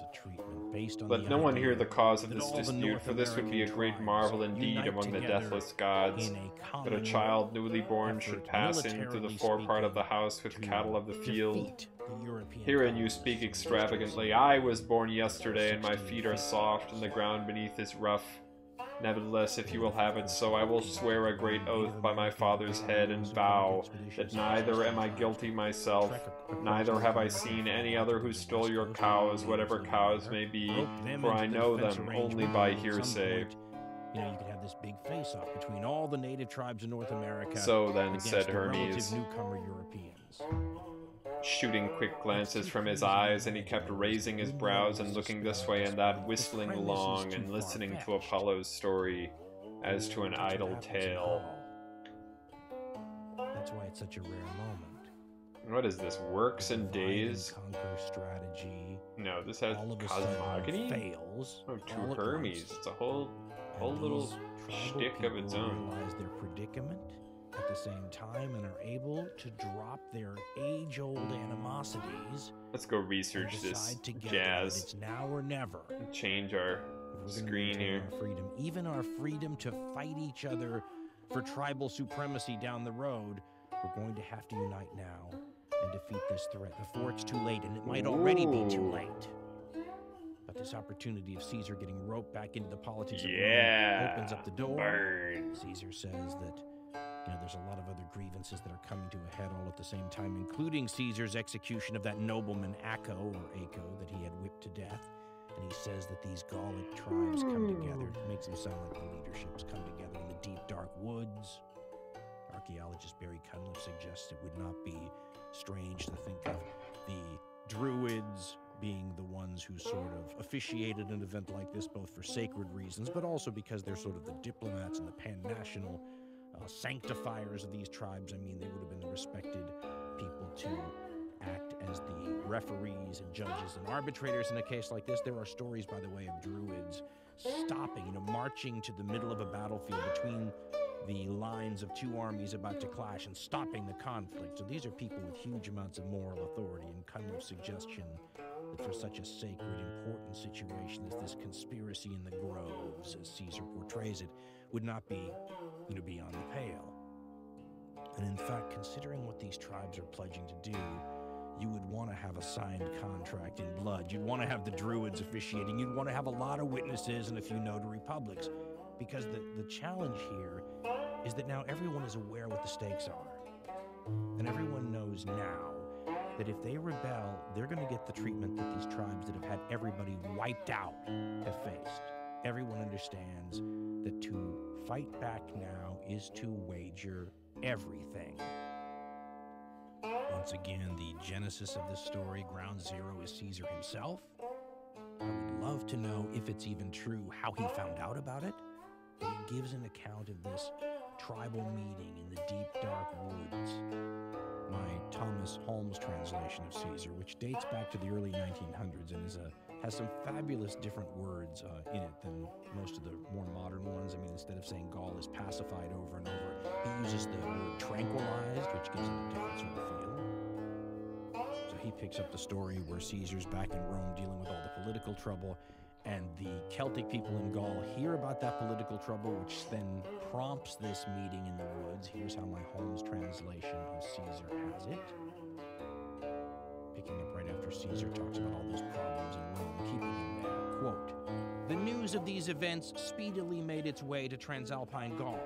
Let no one hear the cause of this dispute, for this would be a great marvel indeed among the deathless gods, that a child newly born should pass in through the forepart of the house with cattle of the field. Herein you speak extravagantly. I was born yesterday, and my feet are soft, and the ground beneath is rough. Nevertheless, if you will have it so, I will swear a great oath by my father's head and vow that neither am I guilty myself, neither have I seen any other who stole your cows, whatever cows may be, for I know them only by hearsay. You could have this big face-off between all the native tribes of North America. So then, against said the Hermes, relative newcomer Europeans. shooting quick glances from his eyes, and he kept raising his brows and looking this way and that, whistling along and listening to Apollo's story as to an idle tale. That's why it's such a rare moment. What is this? Works and days? Conquer strategy. No, this has cosmogony? Fails. Oh, two Hermes. It's a whole little shtick of its own. Realize their predicament at the same time and are able to drop their age-old animosities. Let's go research this jazz. It's now or never. Change our screen here. Our freedom, even our freedom to fight each other for tribal supremacy down the road, we're going to have to unite now and defeat this threat before it's too late, and it might already be too late. But this opportunity of Caesar getting roped back into the politics of Rome opens up the door. Burn. Caesar says that there's a lot of other grievances that are coming to a head all at the same time, including Caesar's execution of that nobleman Acco that he had whipped to death. And he says that these Gallic tribes come together. It makes them sound like the leaderships come together in the deep, dark woods. Archaeologist Barry Cunliffe suggests it would not be strange to think of the Druids being the ones who sort of officiated an event like this, both for sacred reasons, but also because they're sort of the diplomats and the pan-national sanctifiers of these tribes. I mean, they would have been the respected people to act as the referees and judges and arbitrators in a case like this. There are stories, by the way, of Druids stopping, marching to the middle of a battlefield between the lines of two armies about to clash and stopping the conflict. So these are people with huge amounts of moral authority, and Cunliffe's suggestion that for such a sacred, important situation as this conspiracy in the groves, as Caesar portrays it, would not be, beyond the pale. And in fact, considering what these tribes are pledging to do, you would want to have a signed contract in blood. You'd want to have the Druids officiating. You'd want to have a lot of witnesses and a few notary publics. Because the challenge here is that now everyone is aware what the stakes are. And everyone knows now that if they rebel, they're going to get the treatment that these tribes that have had everybody wiped out have faced. Everyone understands that to fight back now is to wager everything. Once again, the genesis of this story, ground zero, is Caesar himself. I would love to know if it's even true how he found out about it. But he gives an account of this tribal meeting in the deep, dark woods. My Thomas Holmes translation of Caesar, which dates back to the early 1900s and has some fabulous different words in it than most of the more modern ones. I mean, instead of saying Gaul is pacified over and over, he uses the word tranquilized, which gives it a different sort of feel. So he picks up the story where Caesar's back in Rome dealing with all the political trouble, and the Celtic people in Gaul hear about that political trouble, which then prompts this meeting in the woods. Here's how my Holmes translation of Caesar has it. Picking up right after Caesar talks about all those problems in Rome, keeping him there. Quote, "The news of these events speedily made its way to Transalpine Gaul.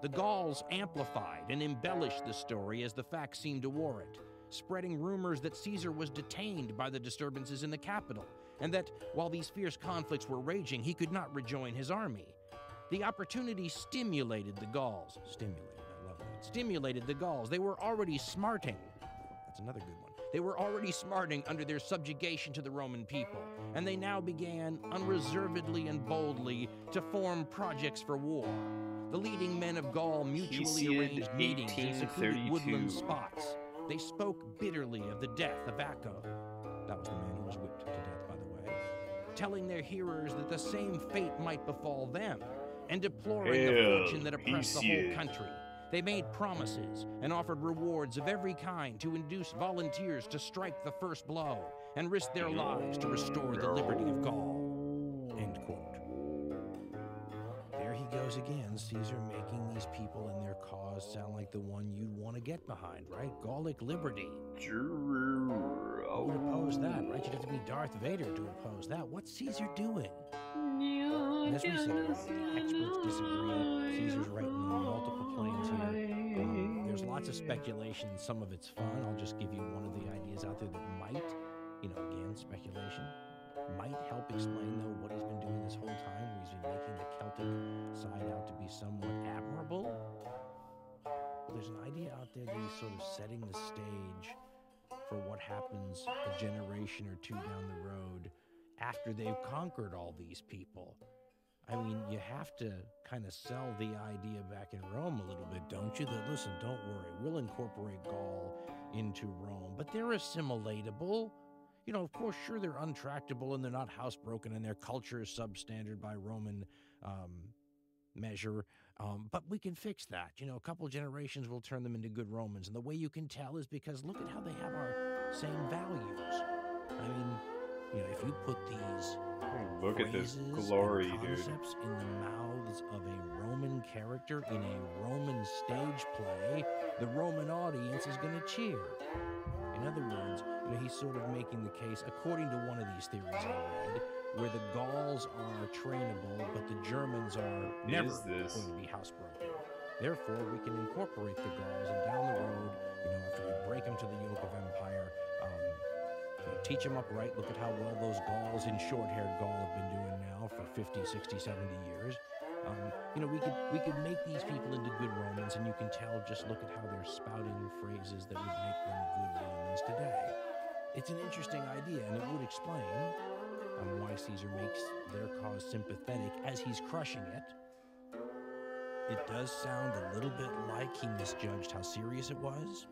The Gauls amplified and embellished the story as the facts seemed to warrant, spreading rumors that Caesar was detained by the disturbances in the capital, and that, while these fierce conflicts were raging, he could not rejoin his army. The opportunity stimulated the Gauls. I love that. Stimulated the Gauls. They were already smarting. That's another good one. They were already smarting under their subjugation to the Roman people, and they now began unreservedly and boldly to form projects for war. The leading men of Gaul mutually arranged meetings in secluded woodland spots. They spoke bitterly of the death of Acco. That was the man who was whipped to death, by the way. Telling their hearers that the same fate might befall them, and deploring the fortune that oppressed the whole country. They made promises and offered rewards of every kind to induce volunteers to strike the first blow and risk their lives to restore the liberty of Gaul." End quote. There he goes again, Caesar making these people and their cause sound like the one you'd want to get behind, right? Gallic liberty. Who would oppose that, right? You'd have to be Darth Vader to oppose that. What's Caesar doing? And as we said, experts disagree. Caesar's writing on multiple planes here. There's lots of speculation. Some of it's fun. I'll just give you one of the ideas out there that might, again, speculation, might help explain, though, what he's been doing this whole time, where he's been making the Celtic side out to be somewhat admirable. Well, there's an idea out there that he's sort of setting the stage for what happens a generation or two down the road after they've conquered all these people. I mean, you have to kind of sell the idea back in Rome a little bit, don't you? That, listen, don't worry, we'll incorporate Gaul into Rome, but they're assimilatable. You know, of course, sure, they're untractable and they're not housebroken and their culture is substandard by Roman measure, but we can fix that. You know, a couple generations will turn them into good Romans, and the way you can tell is because look at how they have our same values. I mean, you know, if you put these Look at this phrases glory, and dude. concepts in the mouths of a Roman character in a Roman stage play, the Roman audience is going to cheer. In other words, you know, he's sort of making the case, according to one of these theories I read, where the Gauls are trainable, but the Germans are never going to be housebroken. Therefore, we can incorporate the Gauls, and down the road, you know, after we break them to the yoke of empire, you know, teach them up right. Look at how well those Gauls in short-haired Gaul have been doing now for 50, 60, 70 years. You know, we could make these people into good Romans, and you can tell, just look at how they're spouting phrases that would make them good Romans today. It's an interesting idea, and it would explain why Caesar makes their cause sympathetic as he's crushing it. It does sound a little bit like he misjudged how serious it was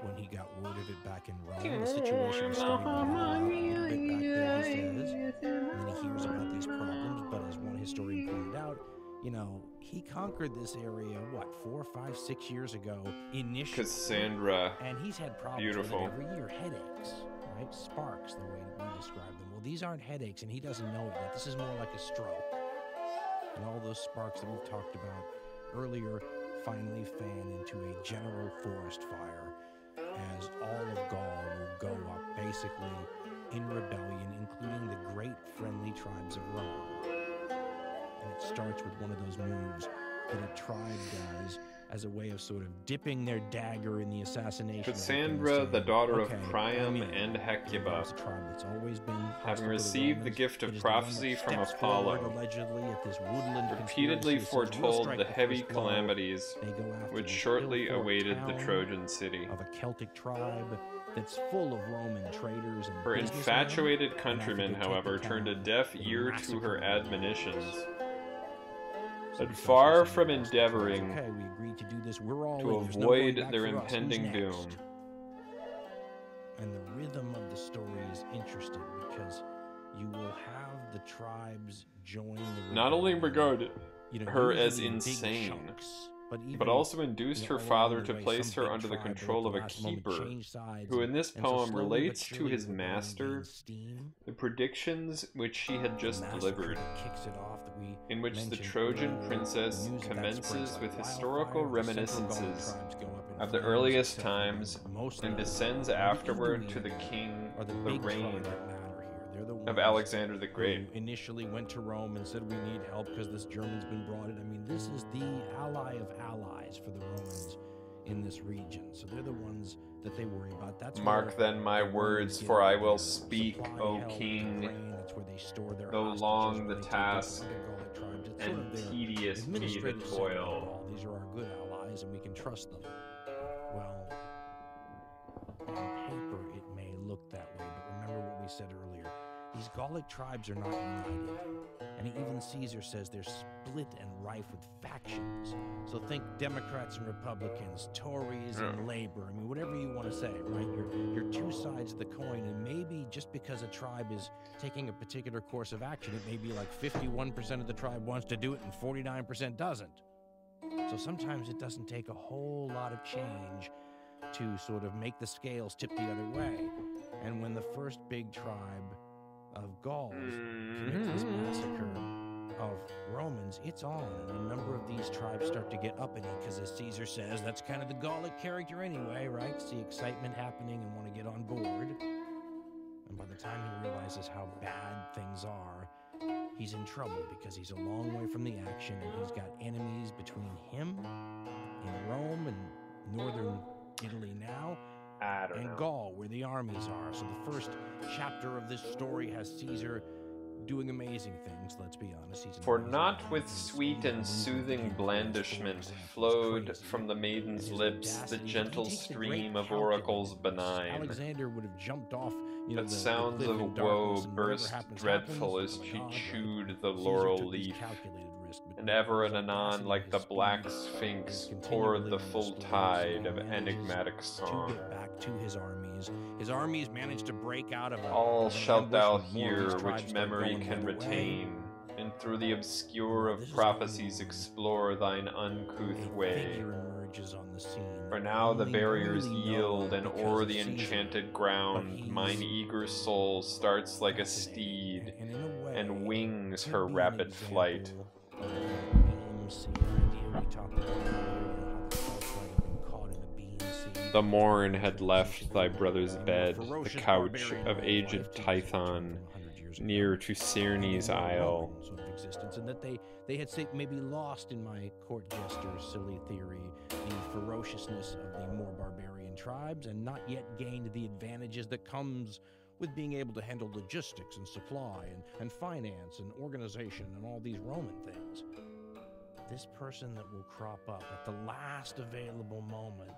when he got word of it back in Rome. The situation was starting to blow out a little bit back there, he says. And then he hears about these problems, but as one historian pointed out, you know, he conquered this area, what, 4, 5, 6 years ago initially. Cassandra. And he's had problems with it every year. Headaches, right? Sparks, the way we describe them. Well, these aren't headaches, and he doesn't know it yet. This is more like a stroke. And all those sparks that we've talked about earlier finally fan into a general forest fire as all of Gaul will go up basically in rebellion, including the great friendly tribes of Rome. And it starts with one of those moves that a tribe does as a way of sort of dipping their dagger in the assassination. Cassandra, the daughter of Priam and Hecuba, having received the gift of prophecy from Apollo, repeatedly foretold the heavy calamities which shortly awaited the Trojan city. Of a Celtic tribe that's full of Roman traders and her infatuated countrymen, however, turned a deaf ear to her admonitions. But far from endeavoring to avoid their impending doom. And the rhythm of the story is interesting because you will have the tribes join the not only regard her as insane, but also induced her father to place her under the control of a keeper, who in this poem relates to his master the predictions which he had just delivered, in which the Trojan princess commences with historical reminiscences of the earliest times and descends afterward to the king, the reign of Alexander the Great. Who initially went to Rome and said, we need help because this German's been brought in. I mean, this is the ally of allies for the Romans in this region. So they're the ones that they worry about. That's mark then my words, for I will speak, O king, though long the task and tedious be the toil. These are our good allies and we can trust them. Well, on paper it may look that way, but remember what we said earlier. These Gallic tribes are not united. And even Caesar says they're split and rife with factions. So think Democrats and Republicans, Tories and Labor. I mean, whatever you want to say, right? You're two sides of the coin, and maybe just because a tribe is taking a particular course of action, it may be like 51% of the tribe wants to do it and 49% doesn't. So sometimes it doesn't take a whole lot of change to sort of make the scales tip the other way. And when the first big tribe of Gauls commit this massacre of Romans, it's on, and a number of these tribes start to get uppity, because as Caesar says, that's kind of the Gallic character anyway, right? See excitement happening and want to get on board. And by the time he realizes how bad things are, he's in trouble, because he's a long way from the action, and he's got enemies between him in Rome and northern Italy now, and Gaul, where the armies are. So the first chapter of this story has Caesar doing amazing things, let's be honest. He's an For amazing not guy. with He's sweet and soothing blandishment flowed from the maiden's lips the gentle stream of oracles benign. Alexander would have jumped off, you know, But the sounds cliff of in woe darkness, and whatever burst happens, dreadful happens. as Oh my she God, chewed right? the Caesar laurel took these leaf. calculated risks, but And ever and his anon, audacity like and the his black speed, sphinx, his poured the continually full on the tide of stage, manages enigmatic to song. get back to his armies. His armies managed to break out of All of an shalt thou ambush when more of hear these tribes which start memory going can the other way. retain, and through the obscure Well, of this is prophecies when explore thine uncouth a way. figure emerges on the scene. For now the Only barriers really yield, known and because o'er of the Caesar, enchanted but ground he's mine eager soul starts like a fascinating, steed, and in a way, and wings could her be an rapid example flight. of that BMC idea we talked about earlier, how the Celts might have been caught in the BMC. The morn had left thy brother's bed, the couch of aged Tithon, near to Cyrne's isle. Sort of existence, and that they had maybe lost, in my court jester's silly theory, the ferociousness of the more barbarian tribes, and not yet gained the advantages that comes with being able to handle logistics and supply and finance and organization and all these Roman things. This person that will crop up at the last available moment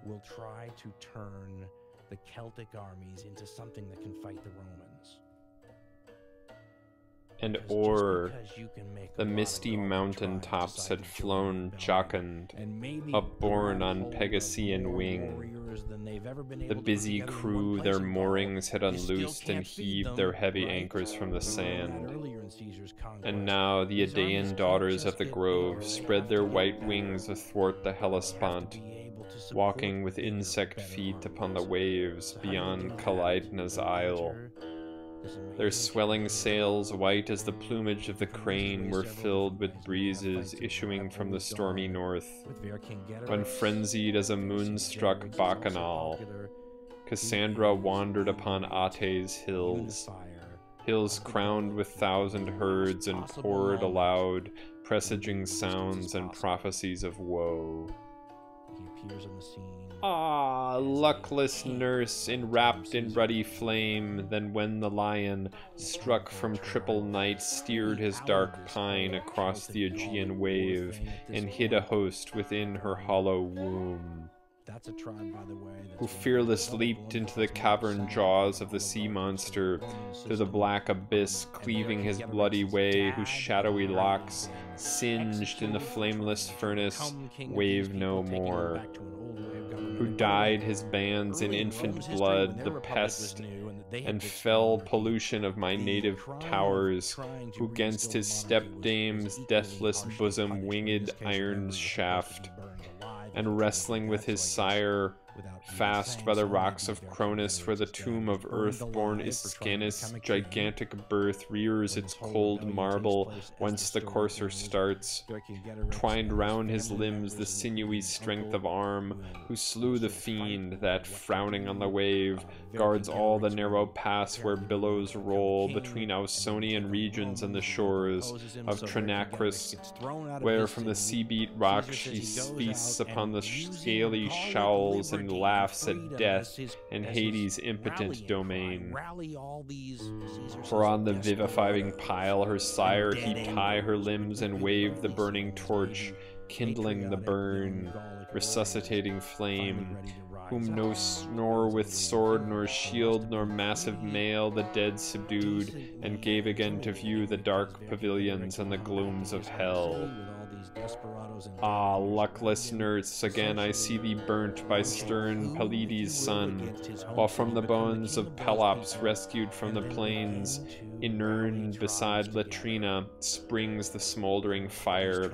will try to turn the Celtic armies into something that can fight the Romans. And Because o'er just because you can make a the lot of misty Gallic mountain tribes tops decide had to join flown the rebellion, jocund, and maybe upborne grab on hold of Pegasean more wing. warriors than they've ever been The able to put busy together in crew one place their in Gaul, moorings had you still unloosed and can't feed heaved them, their heavy right? anchors from the We learned that sand. earlier in Caesar's conquest. And now the These armies Idaean can't daughters just of the get grove bigger, they spread have their to get white better. wings athwart the They have to Hellespont, be able to support walking with bigger, insect better feet upon the armies. waves So how do you beyond do that? Callidna's You isle. enter this Their amazing swelling chariot, sails, white as the plumage of the you can crane, raise were several filled with different ways. You can have breezes fights issuing with from the Apollo stormy Dawn, north, with Vercingetorix, when frenzied as a Vercingetorix moonstruck is also bacchanal, popular. Cassandra wandered upon Ate's hills, hills crowned with thousand herds, and poured aloud presaging sounds and prophecies of woe. He appears on the scene. Ah, luckless nurse, enwrapped in ruddy flame, then when the lion, struck from triple night, steered his dark pine across the Aegean wave, and hid a host within her hollow womb. That's a tribe, by the way, Who fearless leaped into the cavern jaws of the sea monster, to the black abyss, cleaving his bloody way, whose shadowy locks, singed in the flameless furnace, wave no more. Who dyed his bands in infant blood, the pest and fell pollution of my native towers, who 'gainst his stepdame's deathless bosom winged iron's shaft, and wrestling with his sire, fast by the rocks of Cronus, where the tomb of earth-born Iscanus' gigantic birth rears its cold marble, whence the courser starts, twined round his limbs the sinewy strength of arm, who slew the fiend that, frowning on the wave, guards all the narrow pass where billows roll between Ausonian regions and the shores of Trinacris, where from the sea-beat rock she feasts upon the scaly showls and laughs at death and Hades' impotent domain. For on the vivifying pile her sire heaped high her limbs and waved the burning torch, kindling the burn, resuscitating flame, whom nor with sword nor shield nor massive mail the dead subdued, and gave again to view the dark pavilions and the glooms of hell. Ah, luckless nurse, again I see thee burnt by stern Pelides' son, while from the bones of Pelops rescued from the plains, inurned beside Latrina, springs the smoldering fire,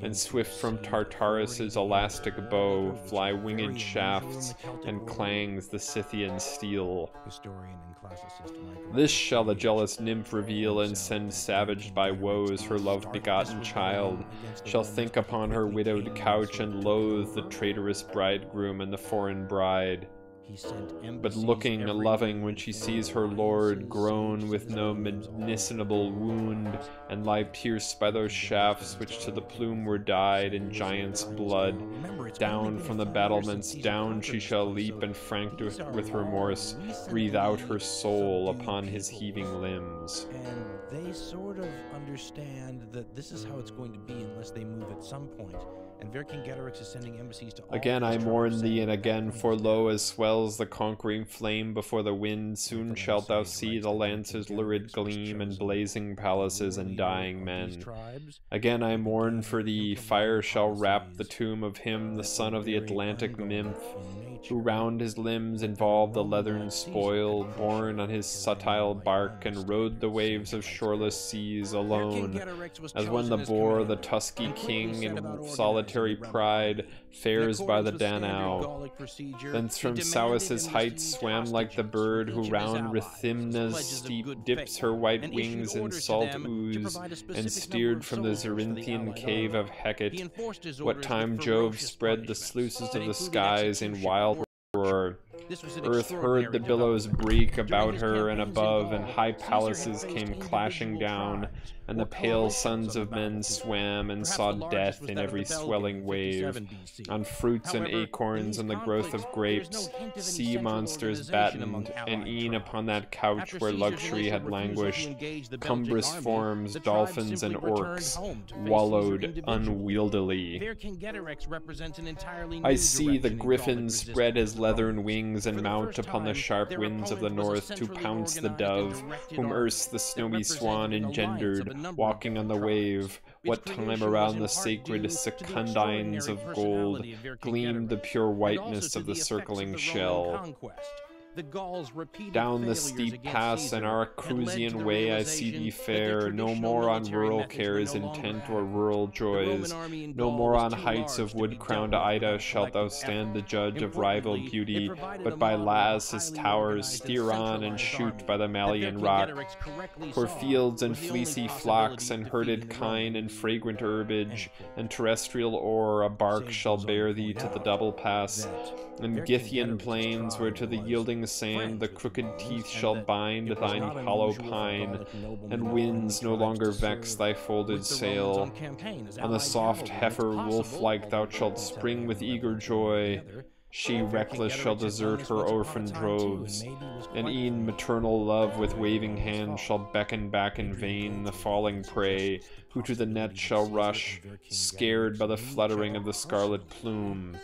and swift from Tartarus' elastic bow fly winged shafts, and clangs the Scythian steel. This shall the jealous nymph reveal, and send savaged by woes her love-begotten child, shall think upon her widowed couch, and loathe the traitorous bridegroom and the foreign bride. He sent but looking loving when she sees her lord groan with no medicinable wound, and lie pierced by those shafts which to the plume were dyed in giant's blood. Down from the battlements down she shall leap, and frank with remorse breathe out her soul upon his heaving limbs. And they sort of understand that this is how it's going to be unless they move at some point. And Vercingetorix is sending embassies to all Again I these mourn tribes thee, saying, and again, for lo, as swells the conquering flame before the wind, soon shalt thou see the lance's lurid gleam, and blazing palaces and dying men. Again I mourn for thee, fire shall wrap the tomb of him, the son of the Atlantic nymph, who round his limbs involved the leathern spoil, borne on his subtile bark, and rode the waves of shoreless seas alone, as when the boar, the tusky king, in solitary pride, fares by the Danau. Thence from Sauis's heights swam like the bird, who round Rithymna's steep dips her white wings in salt ooze, and steered from the Zerinthian cave of Hecate, what time Jove spread the sluices of the skies in wild roar. Earth heard the billows break about her and above, and high palaces came clashing down, and the pale sons of men swam and saw death in every swelling wave. On fruits and acorns and the growth of grapes, sea monsters battened, and e'en upon that couch where luxury had languished, cumbrous forms, dolphins and orcs, wallowed unwieldily. I see the griffin spread his leathern wings and mount upon the sharp winds of the north to pounce the dove, whom erst the snowy swan engendered, walking on the wave, what time around the sacred secundines of gold gleamed the pure whiteness of the circling shell. Down the steep pass and Aracrusian way I see thee fare, no more on rural cares intent or rural joys, no more on heights of wood-crowned Ida shalt thou stand the judge of rival beauty, but by Laius' towers steer on and shoot by the Malian rock. For fields and fleecy flocks and herded kine and fragrant herbage and terrestrial ore a bark shall bear thee to the double pass, and Gythian plains where to the yielding sand the crooked teeth shall bind thine hollow pine, and winds no longer vex thy folded sail. On the soft heifer wolf-like thou shalt spring with eager joy, she reckless shall desert her orphan droves, and e'en maternal love with waving hand shall beckon back in vain the falling prey, who to the net shall rush, scared by the fluttering of the scarlet plume.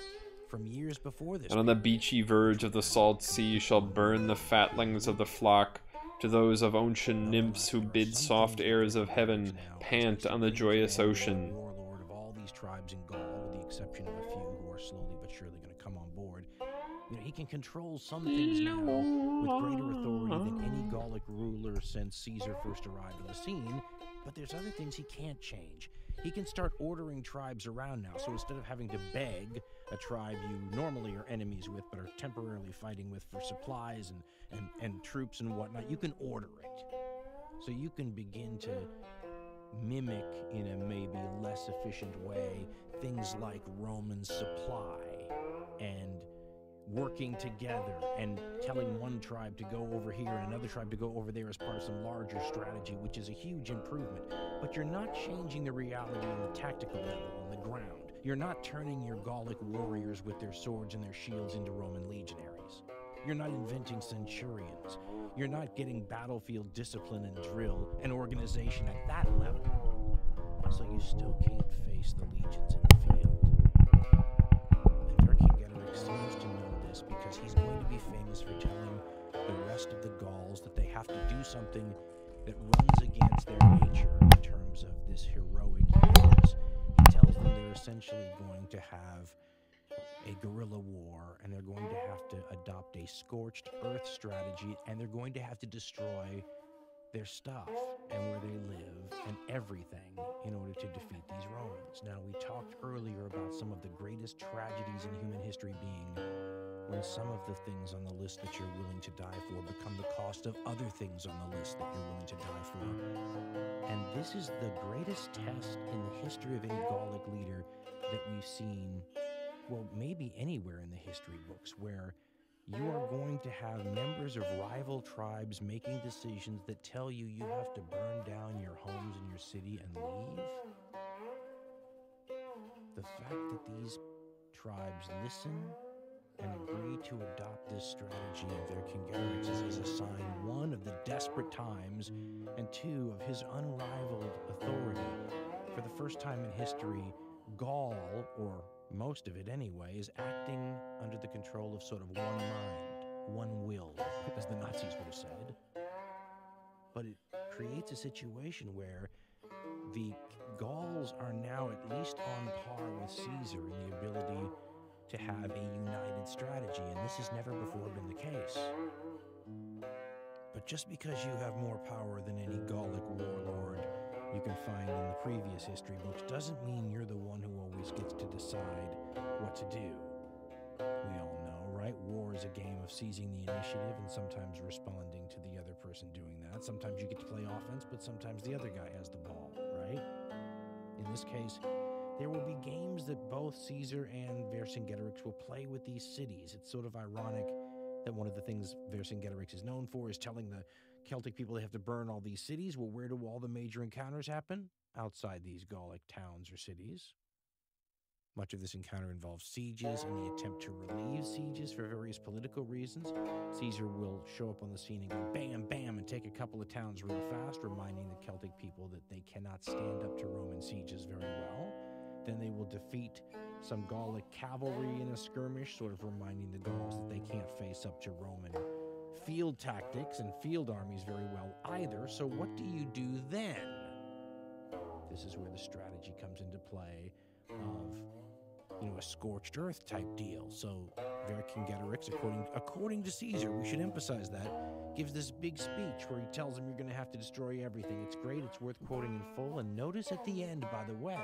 And on the beachy verge of the salt sea shall burn the fatlings of the flock, to those of ocean nymphs who bid soft airs of heaven pant on the joyous ocean. Warlord of all these tribes in Gaul, with the exception of a few who are slowly but surely going to come on board. You know, he can control some things now with greater authority than any Gallic ruler since Caesar first arrived on the scene, but there's other things he can't change. He can start ordering tribes around now, so instead of having to beg a tribe you normally are enemies with but are temporarily fighting with for supplies and troops and whatnot, you can order it. So you can begin to mimic in a maybe less efficient way things like Roman supply and working together and telling one tribe to go over here and another tribe to go over there as part of some larger strategy, which is a huge improvement. But you're not changing the reality on the tactical level on the ground. You're not turning your Gallic warriors with their swords and their shields into Roman legionaries. You're not inventing centurions. You're not getting battlefield discipline and drill and organization at that level. So you still can't face the legions in the field. And Vercingetorix seems to know this because he's going to be famous for telling the rest of the Gauls that they have to do something that runs against their nature in terms of this heroic use. He tells them they're essentially going to have a guerrilla war, and they're going to have to adopt a scorched earth strategy, and they're going to have to destroy their stuff and where they live and everything in order to defeat these Romans. Now, we talked earlier about some of the greatest tragedies in human history being when some of the things on the list that you're willing to die for become the cost of other things on the list that you're willing to die for. And this is the greatest test in the history of any Gallic leader that we've seen, well, maybe anywhere in the history books, where you are going to have members of rival tribes making decisions that tell you you have to burn down your homes and your city and leave. The fact that these tribes listen and agree to adopt this strategy of their Vercingetorix is a sign, one, of the desperate times, and two, of his unrivaled authority. For the first time in history, Gaul, or most of it anyway, is acting under the control of sort of one mind, one will, as the Nazis would have said. But it creates a situation where the Gauls are now at least on par with Caesar in the ability to have a united strategy, and this has never before been the case. But just because you have more power than any Gallic warlord you can find in the previous history books doesn't mean you're the one who always gets to decide what to do. We all know, right? War is a game of seizing the initiative and sometimes responding to the other person doing that. Sometimes you get to play offense, but sometimes the other guy has the ball, right? In this case, there will be games that both Caesar and Vercingetorix will play with these cities. It's sort of ironic that one of the things Vercingetorix is known for is telling the Celtic people they have to burn all these cities. Well, where do all the major encounters happen? Outside these Gallic towns or cities. Much of this encounter involves sieges and the attempt to relieve sieges for various political reasons. Caesar will show up on the scene and go bam, bam, and take a couple of towns real fast, reminding the Celtic people that they cannot stand up to Roman sieges very well. Then they will defeat some Gallic cavalry in a skirmish, sort of reminding the Gauls that they can't face up to Roman field tactics and field armies very well either. So what do you do then? This is where the strategy comes into play of, a scorched earth type deal. So Vercingetorix, according to Caesar, we should emphasize that, gives this big speech where he tells them you're going to have to destroy everything. It's great. It's worth quoting in full. And notice at the end, by the way,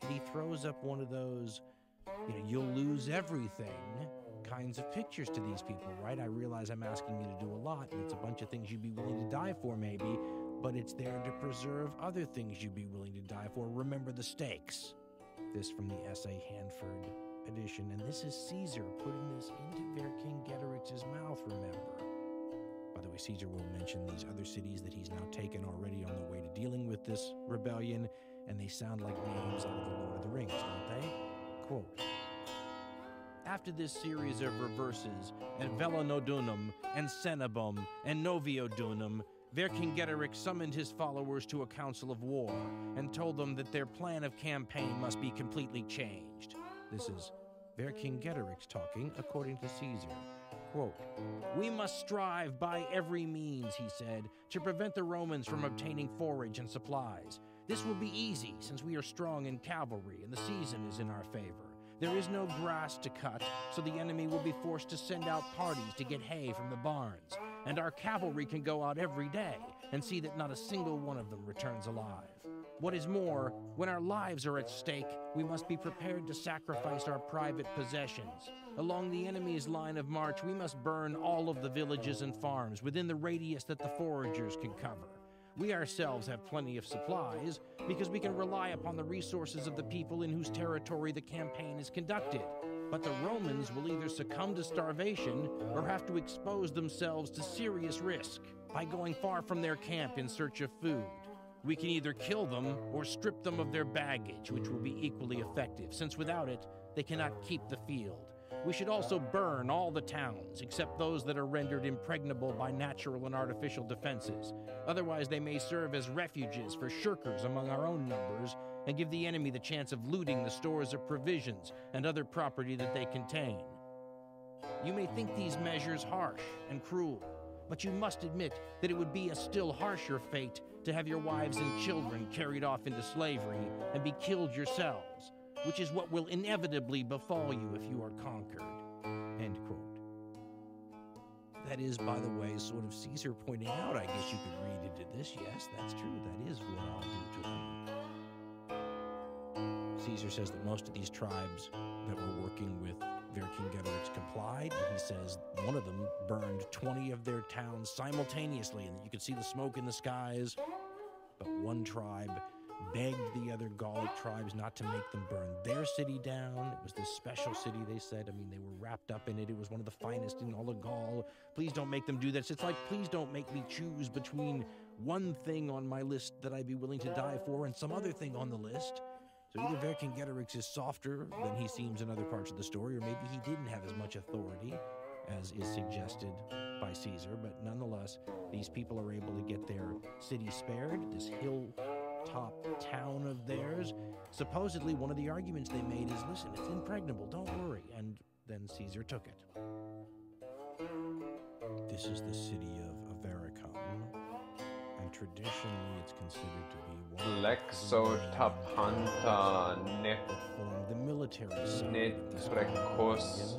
he throws up one of those, you'll lose everything kinds of pictures to these people, right? I realize I'm asking you to do a lot, and it's a bunch of things you'd be willing to die for maybe, but it's there to preserve other things you'd be willing to die for. Remember the stakes. This from the essay Hanford edition, and this is Caesar putting this into Vercingetorix's mouth, remember. By the way, Caesar will mention these other cities that he's now taken already on the way to dealing with this rebellion, and they sound like names out of the Lord of the Rings, don't they? Quote, after this series of reverses, and Velanodunum, and Cenabum, and Noviodunum, Vercingetorix summoned his followers to a council of war, and told them that their plan of campaign must be completely changed. This is Vercingetorix talking, according to Caesar. Quote, we must strive by every means, he said, to prevent the Romans from obtaining forage and supplies. This will be easy, since we are strong in cavalry, and the season is in our favor. There is no grass to cut, so the enemy will be forced to send out parties to get hay from the barns. And our cavalry can go out every day and see that not a single one of them returns alive. What is more, when our lives are at stake, we must be prepared to sacrifice our private possessions. Along the enemy's line of march, we must burn all of the villages and farms within the radius that the foragers can cover. We ourselves have plenty of supplies because we can rely upon the resources of the people in whose territory the campaign is conducted. But the Romans will either succumb to starvation or have to expose themselves to serious risk by going far from their camp in search of food. We can either kill them or strip them of their baggage, which will be equally effective, since without it, they cannot keep the field. We should also burn all the towns, except those that are rendered impregnable by natural and artificial defenses. Otherwise, they may serve as refuges for shirkers among our own numbers and give the enemy the chance of looting the stores of provisions and other property that they contain. You may think these measures harsh and cruel, but you must admit that it would be a still harsher fate to have your wives and children carried off into slavery and be killed yourselves, which is what will inevitably befall you if you are conquered. End quote. That is, by the way, sort of Caesar pointing out, I guess you could read into this. Yes, that's true. That is what I'll do to him. Caesar says that most of these tribes that were working with Vercingetorix complied, and he says one of them burned 20 of their towns simultaneously, and you could see the smoke in the skies. But one tribe begged the other Gallic tribes not to make them burn their city down. It was this special city, they said. I mean, they were wrapped up in it. It was one of the finest in all of Gaul. Please don't make them do this. It's like, please don't make me choose between one thing on my list that I'd be willing to die for and some other thing on the list. So either Vercingetorix is softer than he seems in other parts of the story, or maybe he didn't have as much authority as is suggested by Caesar. But nonetheless, these people are able to get their city spared, this hilltop town of theirs. Supposedly, one of the arguments they made is, listen, it's impregnable, don't worry. And then Caesar took it. This is the city of Avaricum, and traditionally it's considered to be one Lexotapanta that formed the military side of this netrekos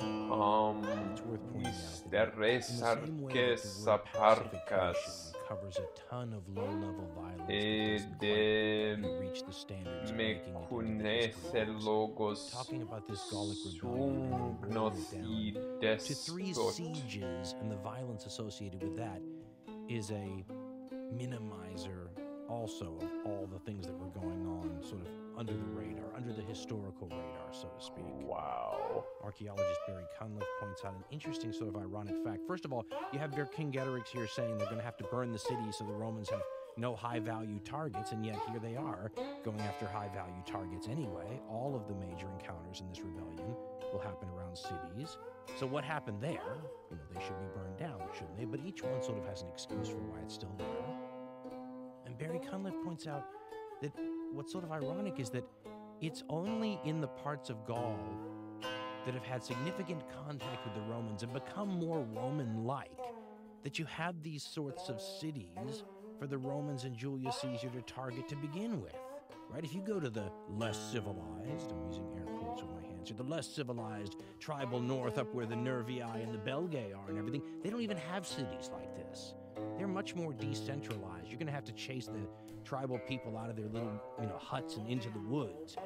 it's worth pointing out that in the same way that the word pacification covers a ton of low-level violence that doesn't quite reach the standards of making it into the history books. Talking about this Gallic rebellion and then boiling it down to 3 sieges and the violence associated with that is a minimizer also of all the things that were going on sort of under the radar, under the historical radar, so to speak. Wow. Archaeologist Barry Cunliffe points out an interesting sort of ironic fact. First of all, you have Vercingetorix here saying they're going to have to burn the city so the Romans have no high-value targets, and yet here they are going after high-value targets anyway. All of the major encounters in this rebellion will happen around cities. So what happened there? You know, they should be burned down, shouldn't they? But each one sort of has an excuse for why it's still there. And Barry Cunliffe points out that what's sort of ironic is that it's only in the parts of Gaul that have had significant contact with the Romans and become more Roman-like that you have these sorts of cities for the Romans and Julius Caesar to target to begin with, right? If you go to the less civilized, I'm using air quotes with my hands here, the less civilized tribal north up where the Nervii and the Belgae are and everything, they don't even have cities like this. They're much more decentralized. You're going to have to chase the tribal people out of their little, huts and into the woods.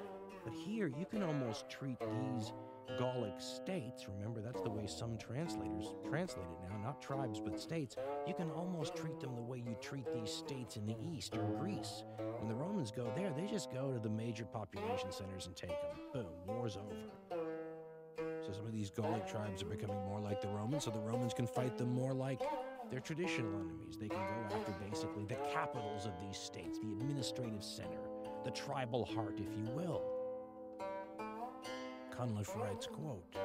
But here, you can almost treat these Gallic states, remember that's the way some translators translate it now, not tribes but states, you can almost treat them the way you treat these states in the east or Greece. When the Romans go there, they just go to the major population centers and take them. Boom, war's over. So some of these Gallic tribes are becoming more like the Romans, so the Romans can fight them more like their traditional enemies. They can go after basically the capitals of these states, the administrative center, the tribal heart, if you will. Cunliffe writes, quote,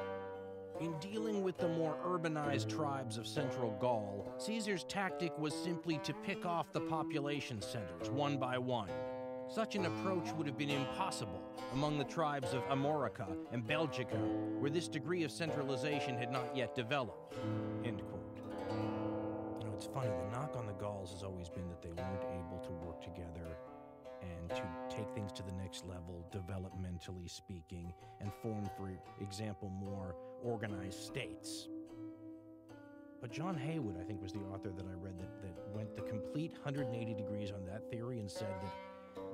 "In dealing with the more urbanized tribes of central Gaul, Caesar's tactic was simply to pick off the population centers one by one. Such an approach would have been impossible among the tribes of Amorica and Belgica, where this degree of centralization had not yet developed." End quote. It's funny, the knock on the Gauls has always been that they weren't able to work together and to take things to the next level, developmentally speaking, and form, for example, more organized states. But John Haywood, I think, was the author that I read that went the complete 180 degrees on that theory and said that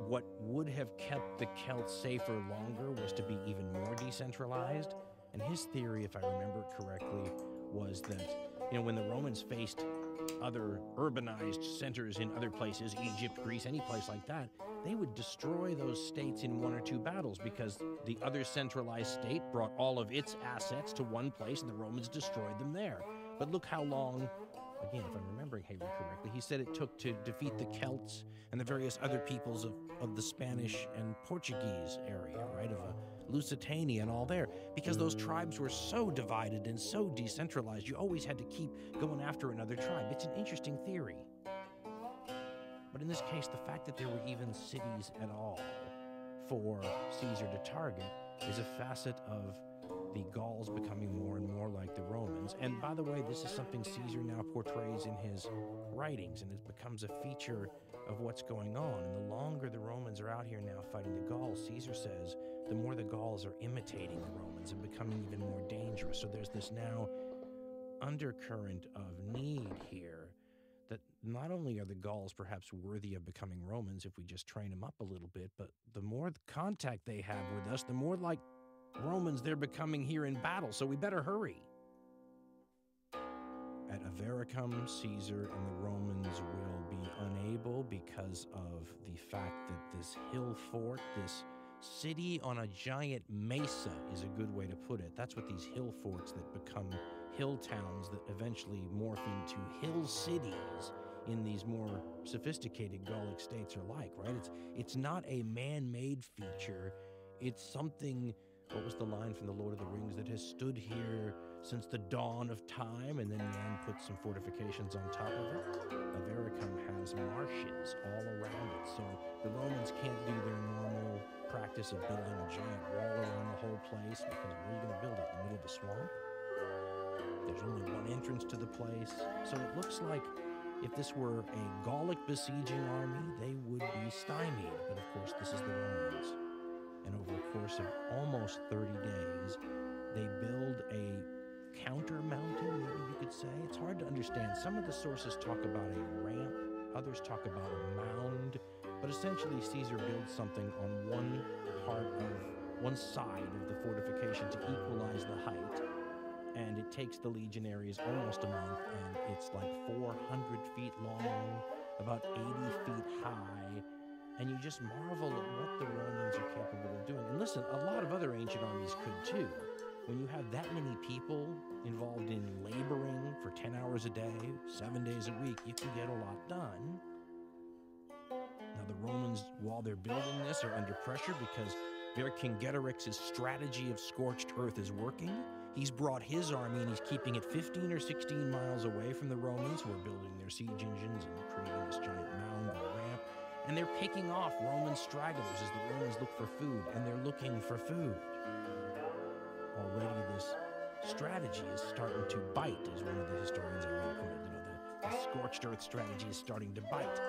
what would have kept the Celts safer longer was to be even more decentralized. And his theory, if I remember it correctly, was that, when the Romans faced other urbanized centers in other places, Egypt, Greece, any place like that, they would destroy those states in 1 or 2 battles because the other centralized state brought all of its assets to one place and the Romans destroyed them there. But look how long, again, if I'm remembering Haywood correctly, he said it took to defeat the Celts and the various other peoples of the Spanish and Portuguese area, right, of Lusitania and all there, because those tribes were so divided and so decentralized, you always had to keep going after another tribe. It's an interesting theory. But in this case, the fact that there were even cities at all for Caesar to target is a facet of the Gauls becoming more and more like the Romans. And by the way, this is something Caesar now portrays in his writings, and it becomes a feature of what's going on. And the longer the Romans are out here now fighting the Gauls, Caesar says, the more the Gauls are imitating the Romans and becoming even more dangerous. So there's this now undercurrent of need here that not only are the Gauls perhaps worthy of becoming Romans if we just train them up a little bit, but the more contact they have with us, the more like Romans they're becoming here in battle, so we better hurry. At Avaricum, Caesar and the Romans will be unable because of the fact that this hill fort, this city on a giant mesa is a good way to put it. That's what these hill forts that become hill towns that eventually morph into hill cities in these more sophisticated Gallic states are like, right? It's not a man-made feature. It's something, what was the line from The Lord of the Rings, that has stood here since the dawn of time, and then man put some fortifications on top of it. Avaricum has marshes all around it, so the Romans can't do their normal practice of building a giant wall around the whole place, because where are you going to build it? In the middle of the swamp? There's only one entrance to the place, so it looks like if this were a Gallic besieging army, they would be stymied, but of course this is the Romans. And over a course of almost 30 days, they build a counter-mountain, maybe you could say. It's hard to understand. Some of the sources talk about a ramp, others talk about a mound, but essentially Caesar builds something on one side of the fortification to equalize the height, and it takes the legionaries almost a month, and it's like 400 feet long, about 80 feet high, and you just marvel at what the Romans are capable of doing. And listen, a lot of other ancient armies could too. When you have that many people involved in laboring for 10 hours a day, 7 days a week, you can get a lot done. Now the Romans, while they're building this, are under pressure because Vercingetorix's strategy of scorched earth is working. He's brought his army and he's keeping it 15 or 16 miles away from the Romans, who are building their siege engines and creating this giant mound or ramp. And they're picking off Roman stragglers as the Romans look for food, and they're looking for food. Already this strategy is starting to bite, as one of the historians I read put it. You know, the scorched earth strategy is starting to bite.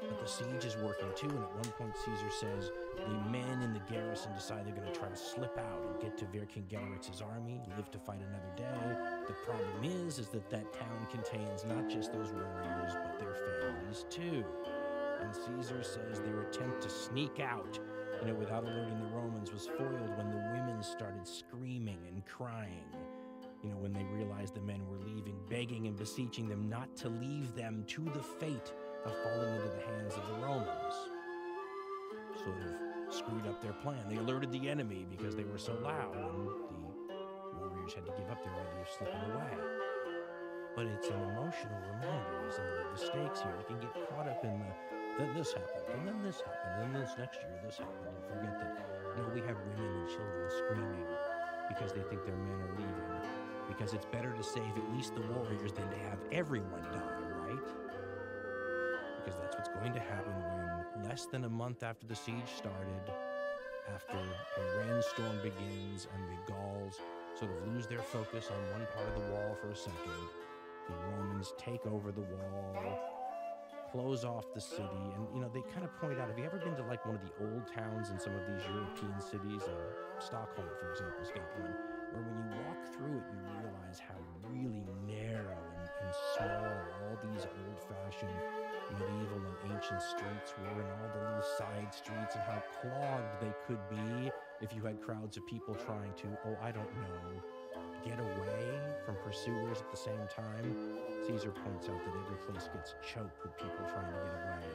But the siege is working too, and at one point Caesar says the men in the garrison decide they're going to try to slip out and get to Vercingetorix's army, live to fight another day. The problem is that town contains not just those warriors, but their families too. And Caesar says their attempt to sneak out, without alerting the Romans, was foiled when the women started screaming and crying. When they realized the men were leaving, begging and beseeching them not to leave them to the fate of falling into the hands of the Romans. Sort of screwed up their plan. They alerted the enemy because they were so loud, and the warriors had to give up their idea of slipping away. But it's an emotional reminder, isn't it, of the stakes here. You can get caught up in then this happened, and then this happened, and then this next year this happened, and forget that, we have women and children screaming because they think their men are leaving, because it's better to save at least the warriors than to have everyone die, right? Because that's what's going to happen when, less than a month after the siege started, after a rainstorm begins and the Gauls sort of lose their focus on one part of the wall for a second, the Romans take over the wall, close off the city, and they kind of point out, have you ever been to like one of the old towns in some of these European cities? Stockholm, for example's got one, where when you walk through it, you realize how really narrow and small all these old-fashioned medieval and ancient streets were, and all the little side streets, and how clogged they could be if you had crowds of people trying to, get away from pursuers at the same time. Caesar points out that every place gets choked with people trying to get away.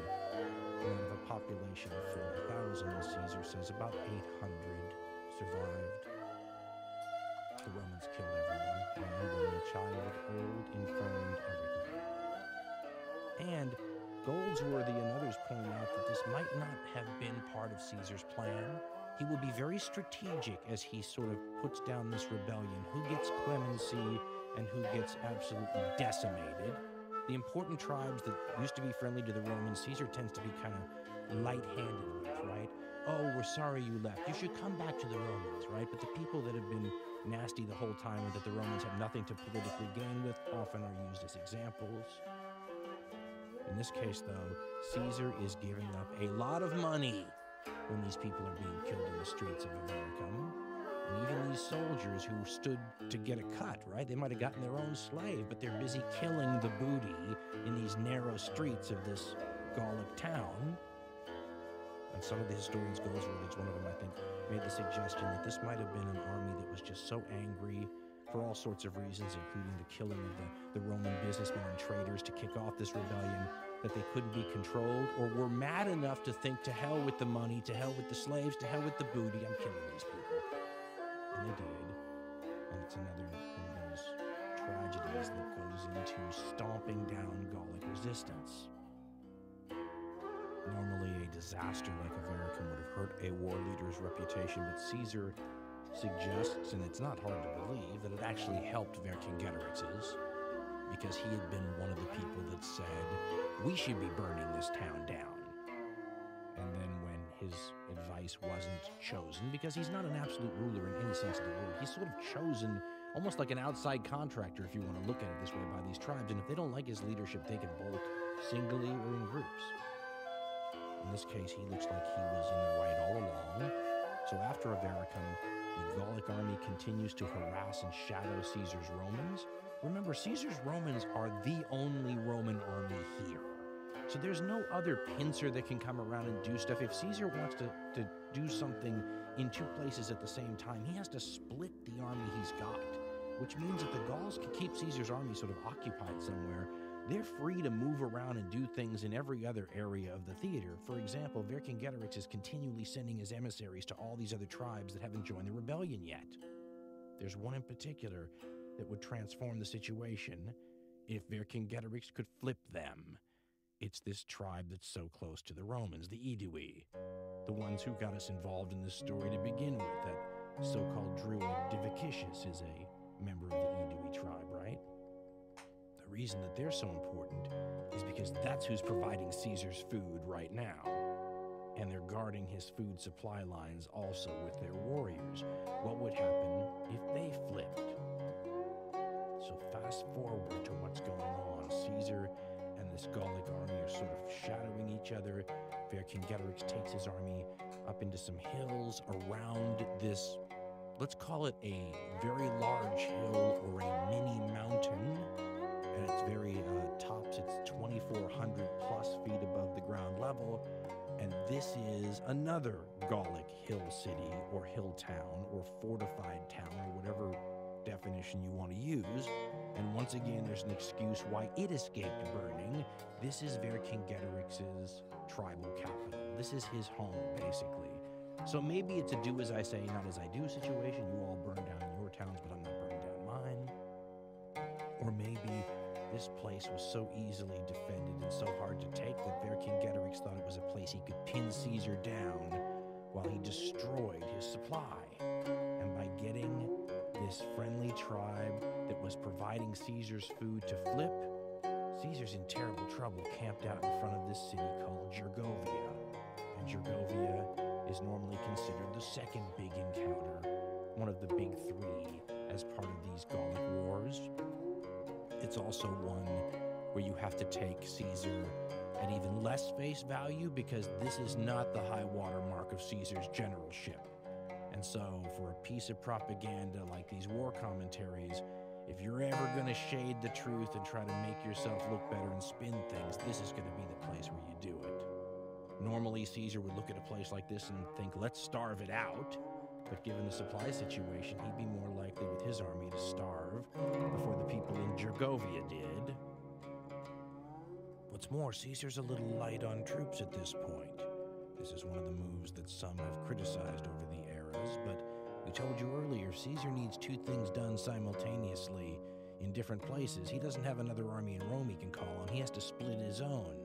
And out of a population of 4,000, Caesar says about 800 survived. The Romans killed everyone, man, woman, child, old, infirm, everything. And Goldsworthy and others point out that this might not have been part of Caesar's plan. He will be very strategic as he sort of puts down this rebellion. Who gets clemency and who gets absolutely decimated? The important tribes that used to be friendly to the Romans, Caesar tends to be kind of light-handed with, right? Oh, we're sorry you left. You should come back to the Romans, right? But the people that have been nasty the whole time and that the Romans have nothing to politically gain with often are used as examples. In this case, though, Caesar is giving up a lot of money when these people are being killed in the streets of Avaricum. And even these soldiers who stood to get a cut, right? They might have gotten their own slave, but they're busy killing the booty in these narrow streets of this Gallic town. And some of the historians, Goldsworthy's one of them, I think, made the suggestion that this might have been an army that was just so angry for all sorts of reasons, including the killing of the Roman businessmen and traders to kick off this rebellion, that they couldn't be controlled, or were mad enough to think, to hell with the money, to hell with the slaves, to hell with the booty, I'm killing these people. And they did. And it's another one of those tragedies that goes into stomping down Gallic resistance. Normally a disaster like Avaricum would have hurt a war leader's reputation, but Caesar suggests, and it's not hard to believe, that it actually helped Vercingetorix's, because he had been one of the people that said, we should be burning this town down. And then when his advice wasn't chosen, because he's not an absolute ruler in any sense of the word, he's sort of chosen almost like an outside contractor, if you want to look at it this way, by these tribes, and if they don't like his leadership, they can bolt singly or in groups. In this case, he looks like he was in the right all along. So after Avaricum, the Gallic army continues to harass and shadow Caesar's Romans. Remember, Caesar's Romans are the only Roman army here. So there's no other pincer that can come around and do stuff. If Caesar wants to do something in two places at the same time, he has to split the army he's got, which means that the Gauls can keep Caesar's army sort of occupied somewhere. They're free to move around and do things in every other area of the theater. For example, Vercingetorix is continually sending his emissaries to all these other tribes that haven't joined the rebellion yet. There's one in particular that would transform the situation if Vercingetorix could flip them. It's this tribe that's so close to the Romans, the Aedui, the ones who got us involved in this story to begin with. That so-called druid Divicius is a member of the Aedui tribe, right? The reason that they're so important is because that's who's providing Caesar's food right now. And they're guarding his food supply lines also with their warriors. What would happen if they flipped? So fast forward to what's going on. Caesar and this Gallic army are sort of shadowing each other. Vercingetorix takes his army up into some hills around this, let's call it a very large hill or a mini mountain. And it's very tops, it's 2,400 plus feet above the ground level. And this is another Gallic hill city or hill town or fortified town or whatever definition you want to use. And once again, there's an excuse why it escaped burning. This is Vercingetorix's tribal capital. This is his home, basically. So maybe it's a do as I say, not as I do situation. You all burn down your towns, but I'm not burning down mine. Or maybe this place was so easily defended and so hard to take that Vercingetorix thought it was a place he could pin Caesar down while he destroyed his supply. And by getting this friendly tribe that was providing Caesar's food to flip, Caesar's in terrible trouble camped out in front of this city called Gergovia. And Gergovia is normally considered the second big encounter, one of the big three as part of these Gallic wars. It's also one where you have to take Caesar at even less face value because this is not the high water mark of Caesar's generalship. And so for a piece of propaganda like these war commentaries, if you're ever going to shade the truth and try to make yourself look better and spin things, this is going to be the place where you do it. Normally, Caesar would look at a place like this and think, let's starve it out. But given the supply situation, he'd be more likely with his army to starve before the people in Gergovia did. What's more, Caesar's a little light on troops at this point. This is one of the moves that some have criticized over the eras, but we told you earlier, Caesar needs two things done simultaneously in different places. He doesn't have another army in Rome he can call on. He has to split his own.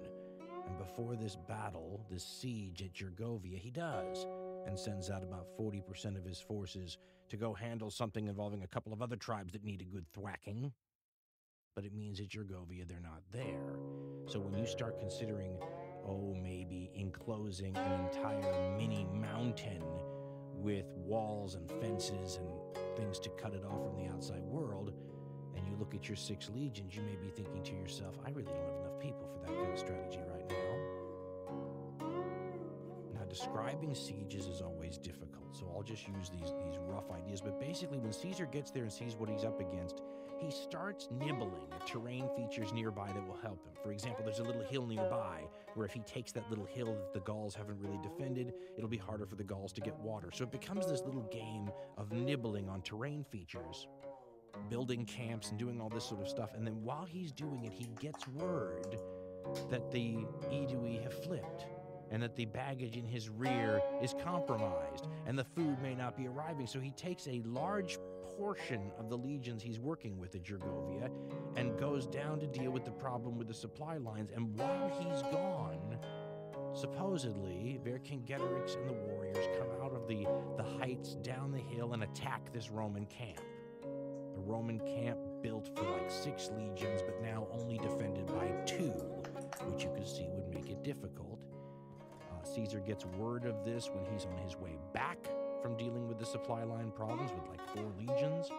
And before this battle, this siege at Gergovia, he does, and sends out about 40% of his forces to go handle something involving a couple of other tribes that need a good thwacking. But it means at Gergovia they're not there. So when you start considering, maybe enclosing an entire mini mountain with walls and fences and things to cut it off from the outside world, and you look at your 6 legions, you may be thinking to yourself, I really don't have enough people for that kind of strategy right now. Now, describing sieges is always difficult, so I'll just use these rough ideas. But basically, when Caesar gets there and sees what he's up against, he starts nibbling at terrain features nearby that will help him. For example, there's a little hill nearby where if he takes that little hill that the Gauls haven't really defended, it'll be harder for the Gauls to get water. So it becomes this little game of nibbling on terrain features, building camps and doing all this sort of stuff. And then while he's doing it, he gets word that the Aedui have flipped, and that the baggage in his rear is compromised, and the food may not be arriving. So he takes a large portion of the legions he's working with at Gergovia and goes down to deal with the problem with the supply lines. And while he's gone, supposedly, Vercingetorix and the warriors come out of the heights down the hill and attack this Roman camp. A Roman camp built for like 6 legions, but now only defended by 2, which you could see would make it difficult. Caesar gets word of this when he's on his way back from dealing with the supply line problems with like 4 legions.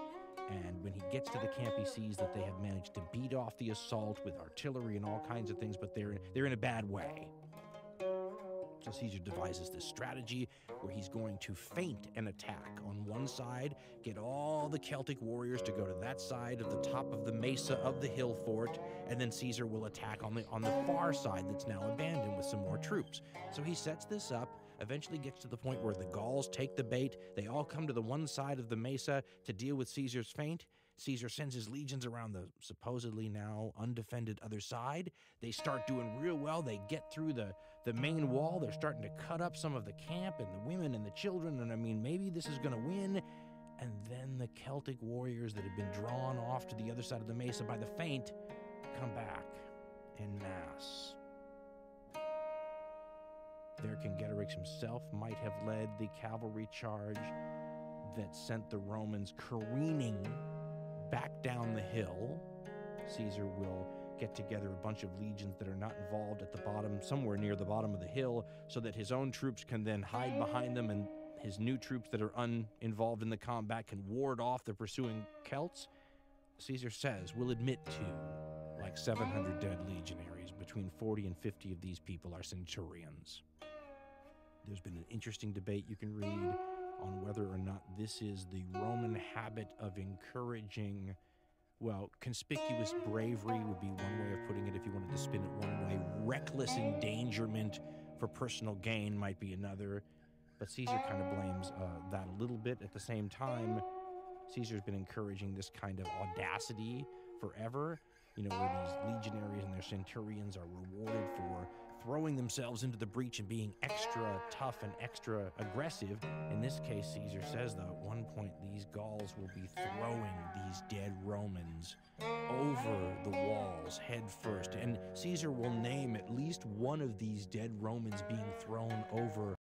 And when he gets to the camp, he sees that they have managed to beat off the assault with artillery and all kinds of things, but they're in a bad way. So Caesar devises this strategy where he's going to feint an attack on one side, get all the Celtic warriors to go to that side of the top of the mesa of the hill fort, and then Caesar will attack on the far side that's now abandoned with some more troops. So he sets this up, eventually gets to the point where the Gauls take the bait. They all come to the one side of the mesa to deal with Caesar's feint. Caesar sends his legions around the supposedly now undefended other side. They start doing real well. They get through the main wall. They're starting to cut up some of the camp and the women and the children. And I mean, maybe this is going to win. And then the Celtic warriors that have been drawn off to the other side of the mesa by the feint come back en masse. Vercingetorix himself might have led the cavalry charge that sent the Romans careening back down the hill. Caesar will get together a bunch of legions that are not involved at the bottom, somewhere near the bottom of the hill, so that his own troops can then hide behind them, and his new troops that are uninvolved in the combat can ward off the pursuing Celts. Caesar says we'll admit to like 700 dead legionaries. Between 40 and 50 of these people are centurions. There's been an interesting debate you can read on whether or not this is the Roman habit of encouraging, well, conspicuous bravery would be one way of putting it if you wanted to spin it one way. Reckless endangerment for personal gain might be another. But Caesar kind of blames that a little bit. At the same time, Caesar's been encouraging this kind of audacity forever, where these legionaries and their centurions are rewarded for throwing themselves into the breach and being extra tough and extra aggressive. In this case, Caesar says, though, at one point these Gauls will be throwing these dead Romans over the walls head first. And Caesar will name at least one of these dead Romans being thrown over